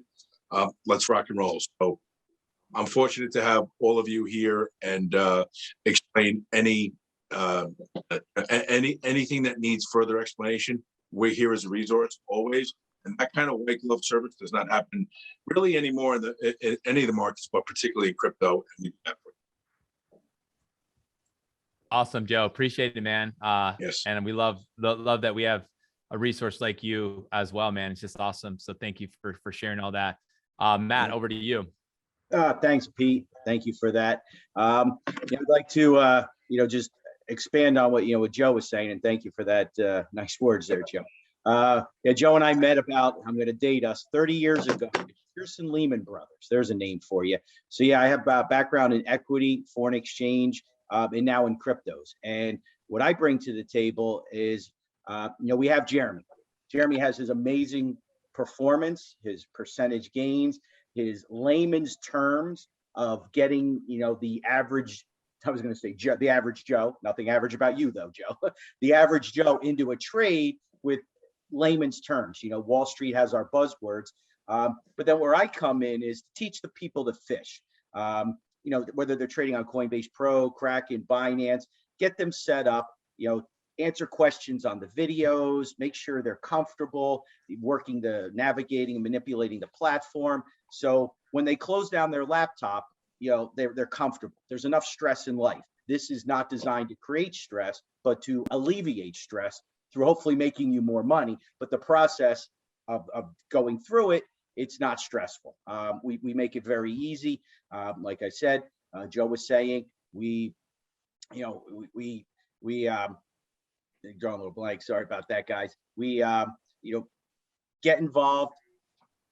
Let's rock and roll. So I'm fortunate to have all of you here and explain anything that needs further explanation. We're here as a resource always. And that kind of white glove service does not happen really anymore in any of the markets, but particularly in crypto. Awesome, Joe. Appreciate it, man. Yes. And we love that we have a resource like you as well, man. It's just awesome. So thank you for sharing all that. Matt, over to you. Thanks, Pete. Thank you for that. I'd like to, just expand on what Joe was saying, and thank you for that. Nice words there, Joe. Joe and I met about, I'm going to date us, 30 years ago. Pearson Lehman Brothers. There's a name for you. So I have a background in equity, foreign exchange, and now in cryptos. And what I bring to the table is, we have Jeremy. Jeremy has his amazing performance, his percentage gains, his layman's terms of getting, the average, I was going to say the average Joe, nothing average about you though, Joe, the average Joe into a trade with layman's terms. Wall Street has our buzzwords. But then where I come in is to teach the people to fish. Whether they're trading on Coinbase Pro, Kraken, Binance, get them set up, answer questions on the videos, make sure they're comfortable working navigating and manipulating the platform. So when they close down their laptop, they're comfortable. There's enough stress in life. This is not designed to create stress, but to alleviate stress through hopefully making you more money. But the process of going through it, it's not stressful. We make it very easy. Like I said, Joe was saying, we drawing a little blank. Sorry about that, guys. We, get involved.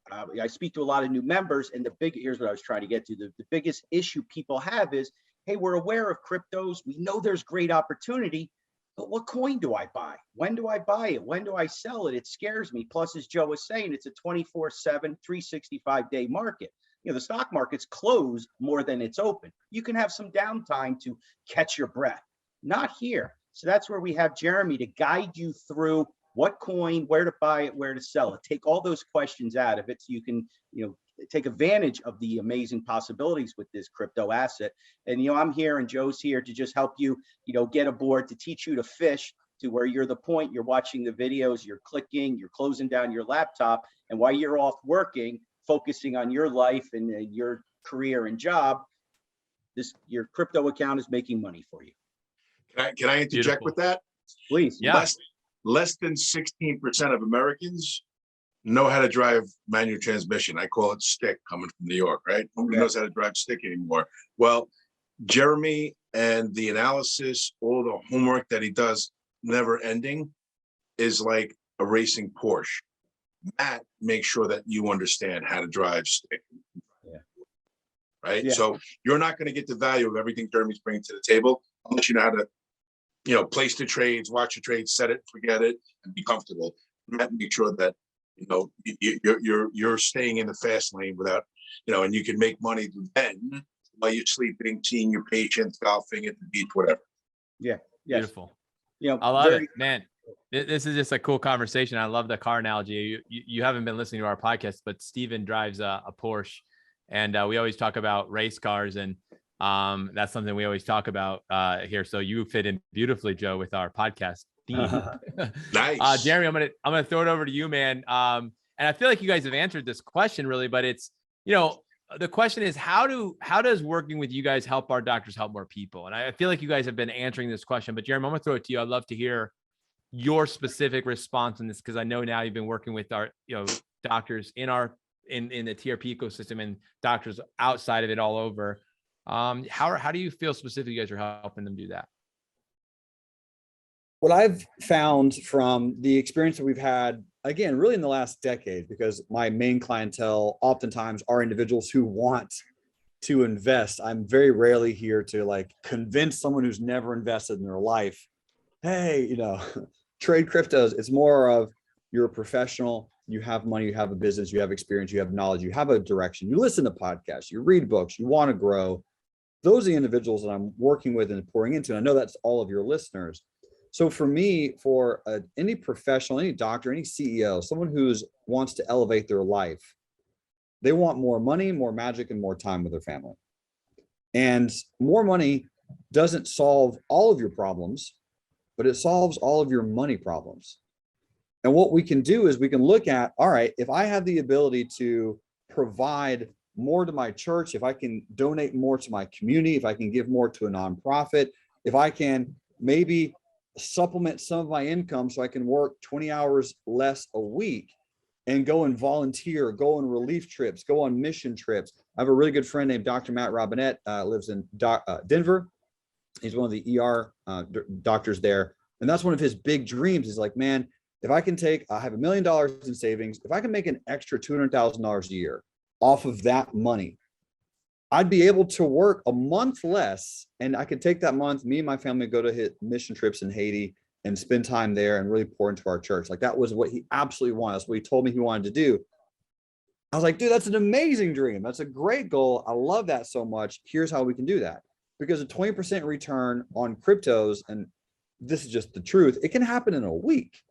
I speak to a lot of new members, and here's what I was trying to get to. The biggest issue people have is, hey, we're aware of cryptos. We know there's great opportunity, but what coin do I buy? When do I buy it? When do I sell it? It scares me. Plus, as Joe was saying, it's a 24/7, 365-day market. The stock market's closed more than it's open. You can have some downtime to catch your breath. Not here. So that's where we have Jeremy to guide you through what coin, where to buy it, where to sell it. Take all those questions out of it so you can, take advantage of the amazing possibilities with this crypto asset. And, I'm here and Joe's here to just help you, get aboard, to teach you to fish to where you're the point, you're watching the videos, you're clicking, you're closing down your laptop. And while you're off working, focusing on your life and your career and job, your crypto account is making money for you. Can I interject with that? Please. Yeah. Less than 16% of Americans know how to drive manual transmission. I call it stick, coming from New York, right? Nobody knows how to drive stick anymore. Well, Jeremy and the analysis, all the homework that he does, never ending, is like a racing Porsche. Matt makes sure that you understand how to drive stick. Yeah. Right? Yeah. So you're not going to get the value of everything Jeremy's bringing to the table unless you know how to, place the trades, watch the trades, set it, forget it, and be comfortable. Matt, make sure that, you're staying in the fast lane without, and you can make money then while you're sleeping, seeing your patients, golfing at the beach, whatever. Yeah. Yes. Beautiful. I love it, man. This is just a cool conversation. I love the car analogy. You haven't been listening to our podcast, but Steven drives a Porsche, and we always talk about race cars, and that's something we always talk about here. So you fit in beautifully, Joe, with our podcast theme. Nice. Jeremy, I'm gonna throw it over to you, man. And I feel like you guys have answered this question really, but it's, the question is, how does working with you guys help our doctors help more people? And I feel like you guys have been answering this question, but Jeremy, I'm gonna throw it to you. I'd love to hear your specific response on this, because I know now you've been working with our, doctors in the TRP ecosystem and doctors outside of it all over. How do you feel specifically you guys are helping them do that? What I've found from the experience that we've had, again, really in the last decade, because my main clientele oftentimes are individuals who want to invest. I'm very rarely here to convince someone who's never invested in their life, hey, trade cryptos. It's more of, you're a professional, you have money, you have a business, you have experience, you have knowledge, you have a direction, you listen to podcasts, you read books, you want to grow. Those are the individuals that I'm working with and pouring into. And I know that's all of your listeners. So for me, for any professional, any doctor, any CEO, someone who wants to elevate their life, they want more money, more magic, and more time with their family. And more money doesn't solve all of your problems, but it solves all of your money problems. And what we can do is we can look at, all right, if I have the ability to provide more to my church, if I can donate more to my community, if I can give more to a nonprofit, if I can maybe supplement some of my income so I can work 20 hours less a week and go and volunteer, go on relief trips, go on mission trips. I have a really good friend named Dr. Matt Robinette, lives in Denver. He's one of the ER doctors there. And that's one of his big dreams. He's like, man, if I can I have $1 million in savings, if I can make an extra $200,000 a year off of that money, I'd be able to work a month less, and I could take that month, me and my family go to hit mission trips in Haiti and spend time there and really pour into our church. Like that was what he absolutely wanted. That's what he told me he wanted to do. I was like, dude, that's an amazing dream. That's a great goal. I love that so much. Here's how we can do that. Because a 20% return on cryptos, and this is just the truth, it can happen in a week,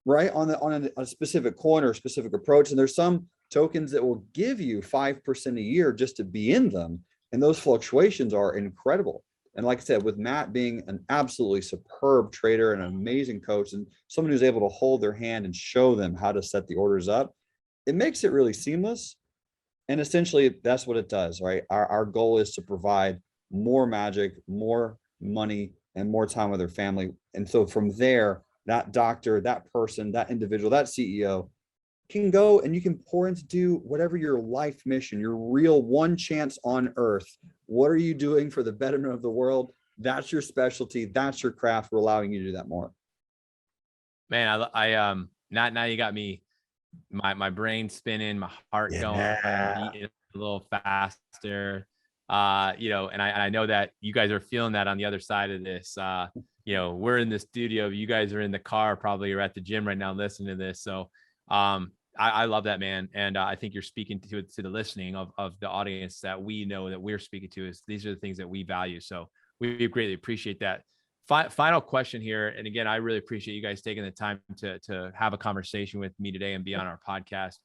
right? On a specific coin or specific approach. And there's some tokens that will give you 5% a year just to be in them. And those fluctuations are incredible. And like I said, with Matt being an absolutely superb trader and an amazing coach and someone who's able to hold their hand and show them how to set the orders up, it makes it really seamless. And essentially that's what it does, right? Our goal is to provide more magic, more money, and more time with their family. And so from there, that doctor, that person, that individual, that CEO can go and you can pour into do whatever your life mission, your real one chance on earth. What are you doing for the betterment of the world? That's your specialty. That's your craft. We're allowing you to do that more. Man, now you got me, my brain spinning, my heart going beating a little faster. And I know that you guys are feeling that on the other side of this. We're in the studio, you guys are in the car, probably you're at the gym right now listening to this. So I love that, man. And I think you're speaking to the listening of the audience that we know that we're speaking to. Is these are the things that we value. So we greatly appreciate that. Final question here. And again, I really appreciate you guys taking the time to have a conversation with me today and be on our podcast.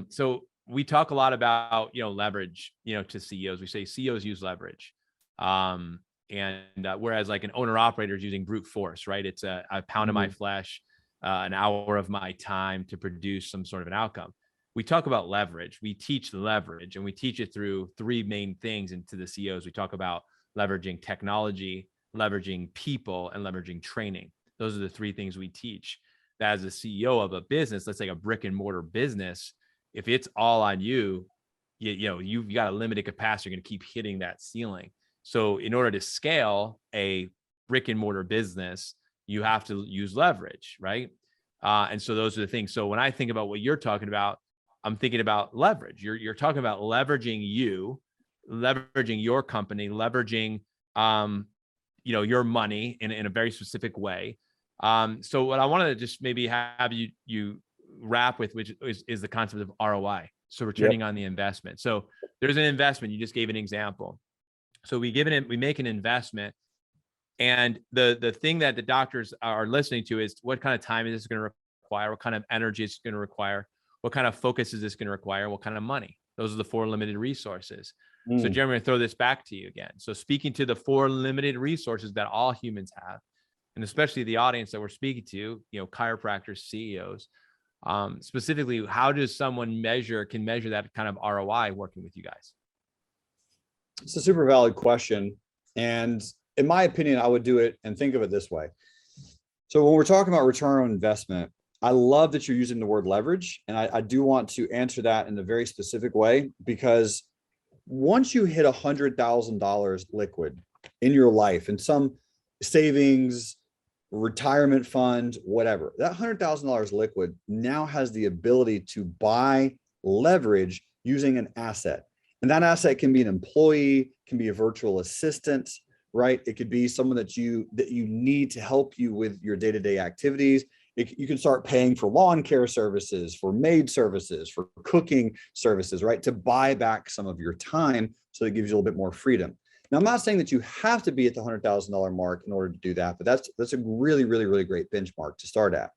So we talk a lot about, leverage, to CEOs. We say CEOs use leverage. Whereas like an owner operator is using brute force, right? It's a pound of my flesh, an hour of my time to produce some sort of an outcome. We talk about leverage. We teach the leverage, and we teach it through three main things into the CEOs. We talk about leveraging technology, leveraging people, and leveraging training. Those are the three things we teach. That as a CEO of a business, let's say a brick and mortar business, if it's all on you, you've got a limited capacity. You're going to keep hitting that ceiling. So in order to scale a brick and mortar business, you have to use leverage, right? And so those are the things. So when I think about what you're talking about, I'm thinking about leverage. You're talking about leveraging leveraging your company, leveraging, your money in a very specific way. So what I wanted to just maybe have you wrap with, which is the concept of ROI. So returning on the investment. So there's an investment. You just gave an example. So we make an investment, and the thing that the doctors are listening to is what kind of time is this going to require? What kind of energy is it going to require? What kind of focus is this going to require? What kind of money? Those are the 4 limited resources. So Jeremy, I'm going to throw this back to you again. So speaking to the 4 limited resources that all humans have, and especially the audience that we're speaking to, chiropractors, CEOs, specifically, how does someone can measure that kind of ROI working with you guys? It's a super valid question. And in my opinion, I would do it and think of it this way. So when we're talking about return on investment, I love that you're using the word leverage. And I do want to answer that in a very specific way, because once you hit $100,000 liquid in your life, in some savings, retirement fund, whatever, that $100,000 liquid now has the ability to buy leverage using an asset. And that asset can be an employee, can be a virtual assistant, right? It could be someone that you need to help you with your day-to-day activities. You can start paying for lawn care services, for maid services, for cooking services, right? To buy back some of your time, so it gives you a little bit more freedom. Now, I'm not saying that you have to be at the $100,000 mark in order to do that, but that's a really, really, really great benchmark to start at.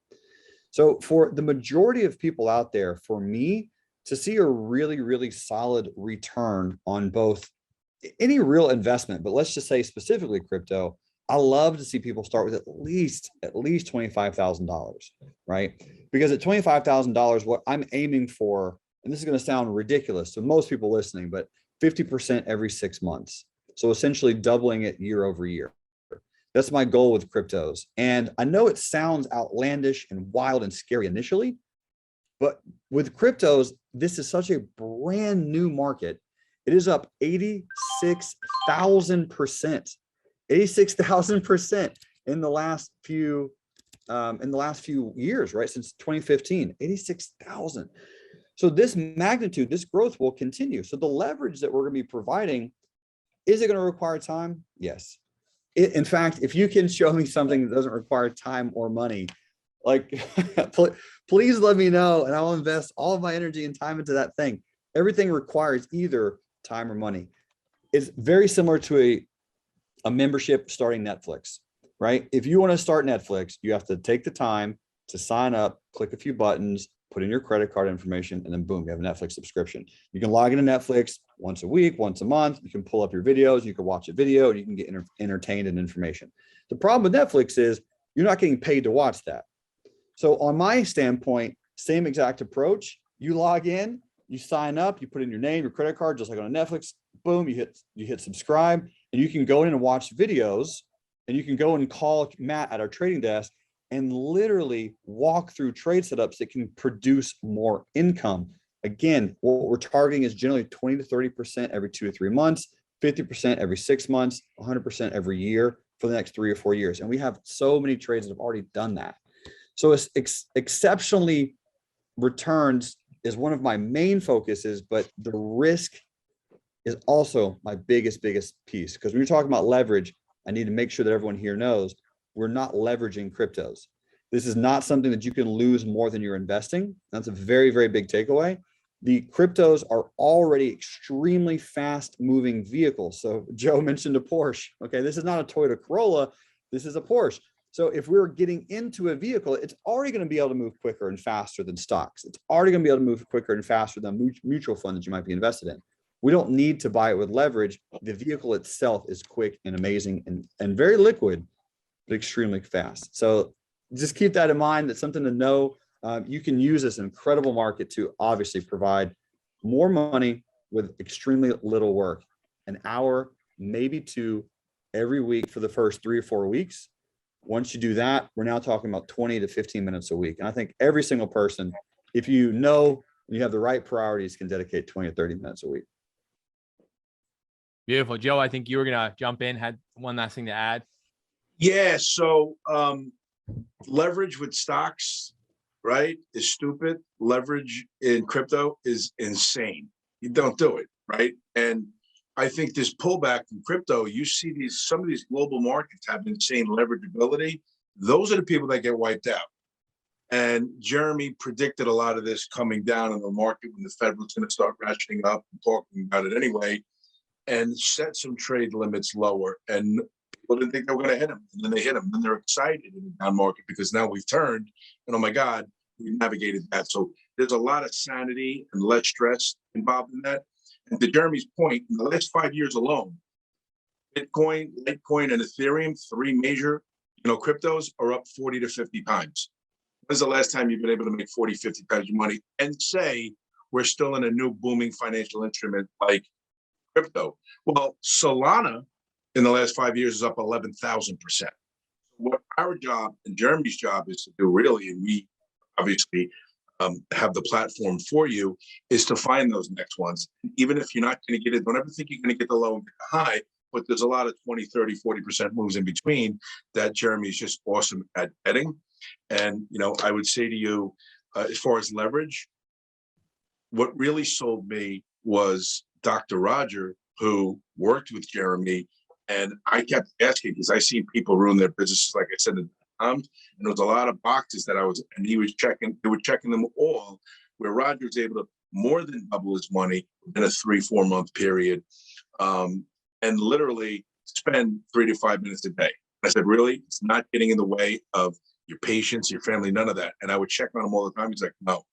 So for the majority of people out there, for me to see a really, really solid return on both any real investment, but let's just say specifically crypto, I love to see people start with at least $25,000, right? Because at $25,000, what I'm aiming for, and this is going to sound ridiculous to most people listening, but 50% every 6 months. So essentially doubling it year over year. That's my goal with cryptos. And I know it sounds outlandish and wild and scary initially, but with cryptos, this is such a brand new market. It is up 86,000%, 86,000% in the last few years, right? Since 2015, 86,000. So this magnitude, this growth will continue. So the leverage that we're going to be providing, is it going to require time? Yes. In fact, if you can show me something that doesn't require time or money, like please let me know, and I'll invest all of my energy and time into that thing. Everything requires either time or money. It's very similar to a membership starting Netflix, right? If you want to start Netflix, you have to take the time to sign up, click a few buttons, put in your credit card information, and then boom, you have a Netflix subscription. You can log into Netflix once a week, once a month. You can pull up your videos, you can watch a video, and you can get entertained and information. The problem with Netflix is you're not getting paid to watch that. So on my standpoint, same exact approach. You log in, you sign up, you put in your name, your credit card, just like on Netflix, boom, you hit subscribe, and you can go in and watch videos, and you can go and call Matt at our trading desk and literally walk through trade setups that can produce more income. Again, what we're targeting is generally 20 to 30% every 2 to 3 months, 50% every 6 months, 100% every year for the next 3 or 4 years. And we have so many trades that have already done that. So it's exceptionally returns is one of my main focuses, but the risk is also my biggest piece. Because when you're talking about leverage, I need to make sure that everyone here knows we're not leveraging cryptos. This is not something that you can lose more than you're investing. That's a very, very big takeaway. The cryptos are already extremely fast moving vehicles. So Joe mentioned a Porsche. Okay, this is not a Toyota Corolla. This is a Porsche. So if we're getting into a vehicle, it's already going to be able to move quicker and faster than stocks. It's already going to be able to move quicker and faster than mutual fund that you might be invested in. We don't need to buy it with leverage. The vehicle itself is quick and amazing and very liquid, but extremely fast. So just keep that in mind. That's something to know. You can use this incredible market to obviously provide more money with extremely little work. An hour, maybe 2 every week for the first 3 or 4 weeks. Once you do that, we're now talking about 20 to 15 minutes a week. And I think every single person, if you know you have the right priorities, can dedicate 20 to 30 minutes a week. Beautiful. Joe, I think you were going to jump in, had one last thing to add. Yeah. So leverage with stocks, right, is stupid. Leverage in crypto is insane. You don't do it, right? And I think this pullback in crypto, you see some of these global markets have insane leverageability. Those are the people that get wiped out. And Jeremy predicted a lot of this coming down in the market when the Fed was going to start ratcheting up and talking about it anyway, and set some trade limits lower. And people didn't think they were going to hit them. And then they hit them. Then they're excited in the down market because now we've turned. And oh my God, we navigated that. So there's a lot of sanity and less stress involved in that. And to Jeremy's point, in the last 5 years alone, Bitcoin, Litecoin, and Ethereum, 3 major, cryptos, are up 40 to 50 times. When's the last time you've been able to make 40, 50 times your money and say we're still in a new booming financial instrument like crypto? Well, Solana in the last 5 years is up 11,000%. What our job and Jeremy's job is to do really, and we obviously have the platform for you, is to find those next ones. Even if you're not going to get it, don't ever think you're going to get the low and get the high, but there's a lot of 20, 30, 40% moves in between that Jeremy's just awesome at betting. And, I would say to you, as far as leverage, what really sold me was Dr. Roger, who worked with Jeremy. And I kept asking because I see people ruin their businesses, like I said, and there was a lot of boxes that they were checking them all, where Roger was able to more than double his money in a 3-4 month period, and literally spend 3 to 5 minutes a day. I said, really? It's not getting in the way of your patients, your family, none of that. And I would check on him all the time. He's like, no,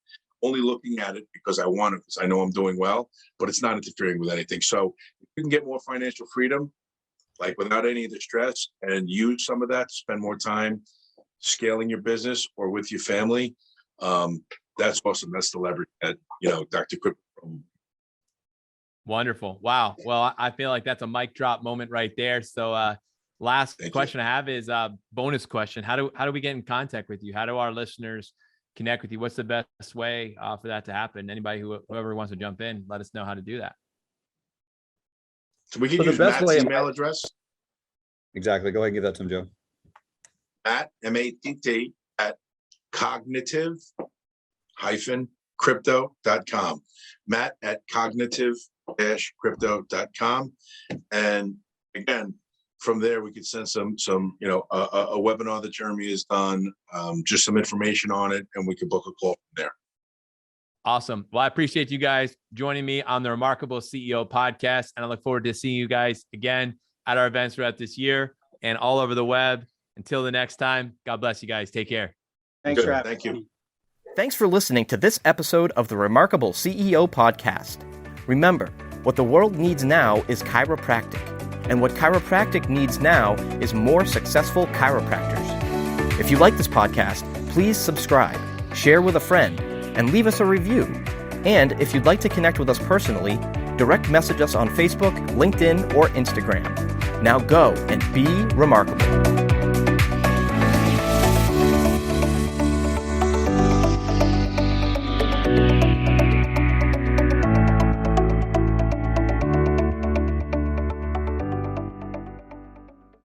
only looking at it because I want it, because I know I'm doing well, but it's not interfering with anything. So if you can get more financial freedom, like without any of the stress, and use some of that to spend more time scaling your business or with your family. That's awesome. That's the leverage that, Dr. Quick. Wonderful. Wow. Well, I feel like that's a mic drop moment right there. So last question I have is a bonus question. How do we get in contact with you? How do our listeners connect with you? What's the best way for that to happen? Anybody whoever wants to jump in, let us know how to do that. So we can So the use best Matt's way- email address. Exactly. Go ahead and give that to him, Joe. Matt, MATT, at cognitive-crypto.com. Matt at cognitive-crypto.com. And again, from there, we could send some a webinar that Jeremy has done, just some information on it, and we could book a call from there. Awesome. Well, I appreciate you guys joining me on the Remarkable CEO podcast. And I look forward to seeing you guys again at our events throughout this year and all over the web. Until the next time, God bless you guys. Take care. Thanks, Good. Trav. Thank you. Thanks for listening to this episode of the Remarkable CEO podcast. Remember, what the world needs now is chiropractic, and what chiropractic needs now is more successful chiropractors. If you like this podcast, please subscribe, share with a friend, and leave us a review. And if you'd like to connect with us personally, direct message us on Facebook, LinkedIn, or Instagram. Now go and be remarkable.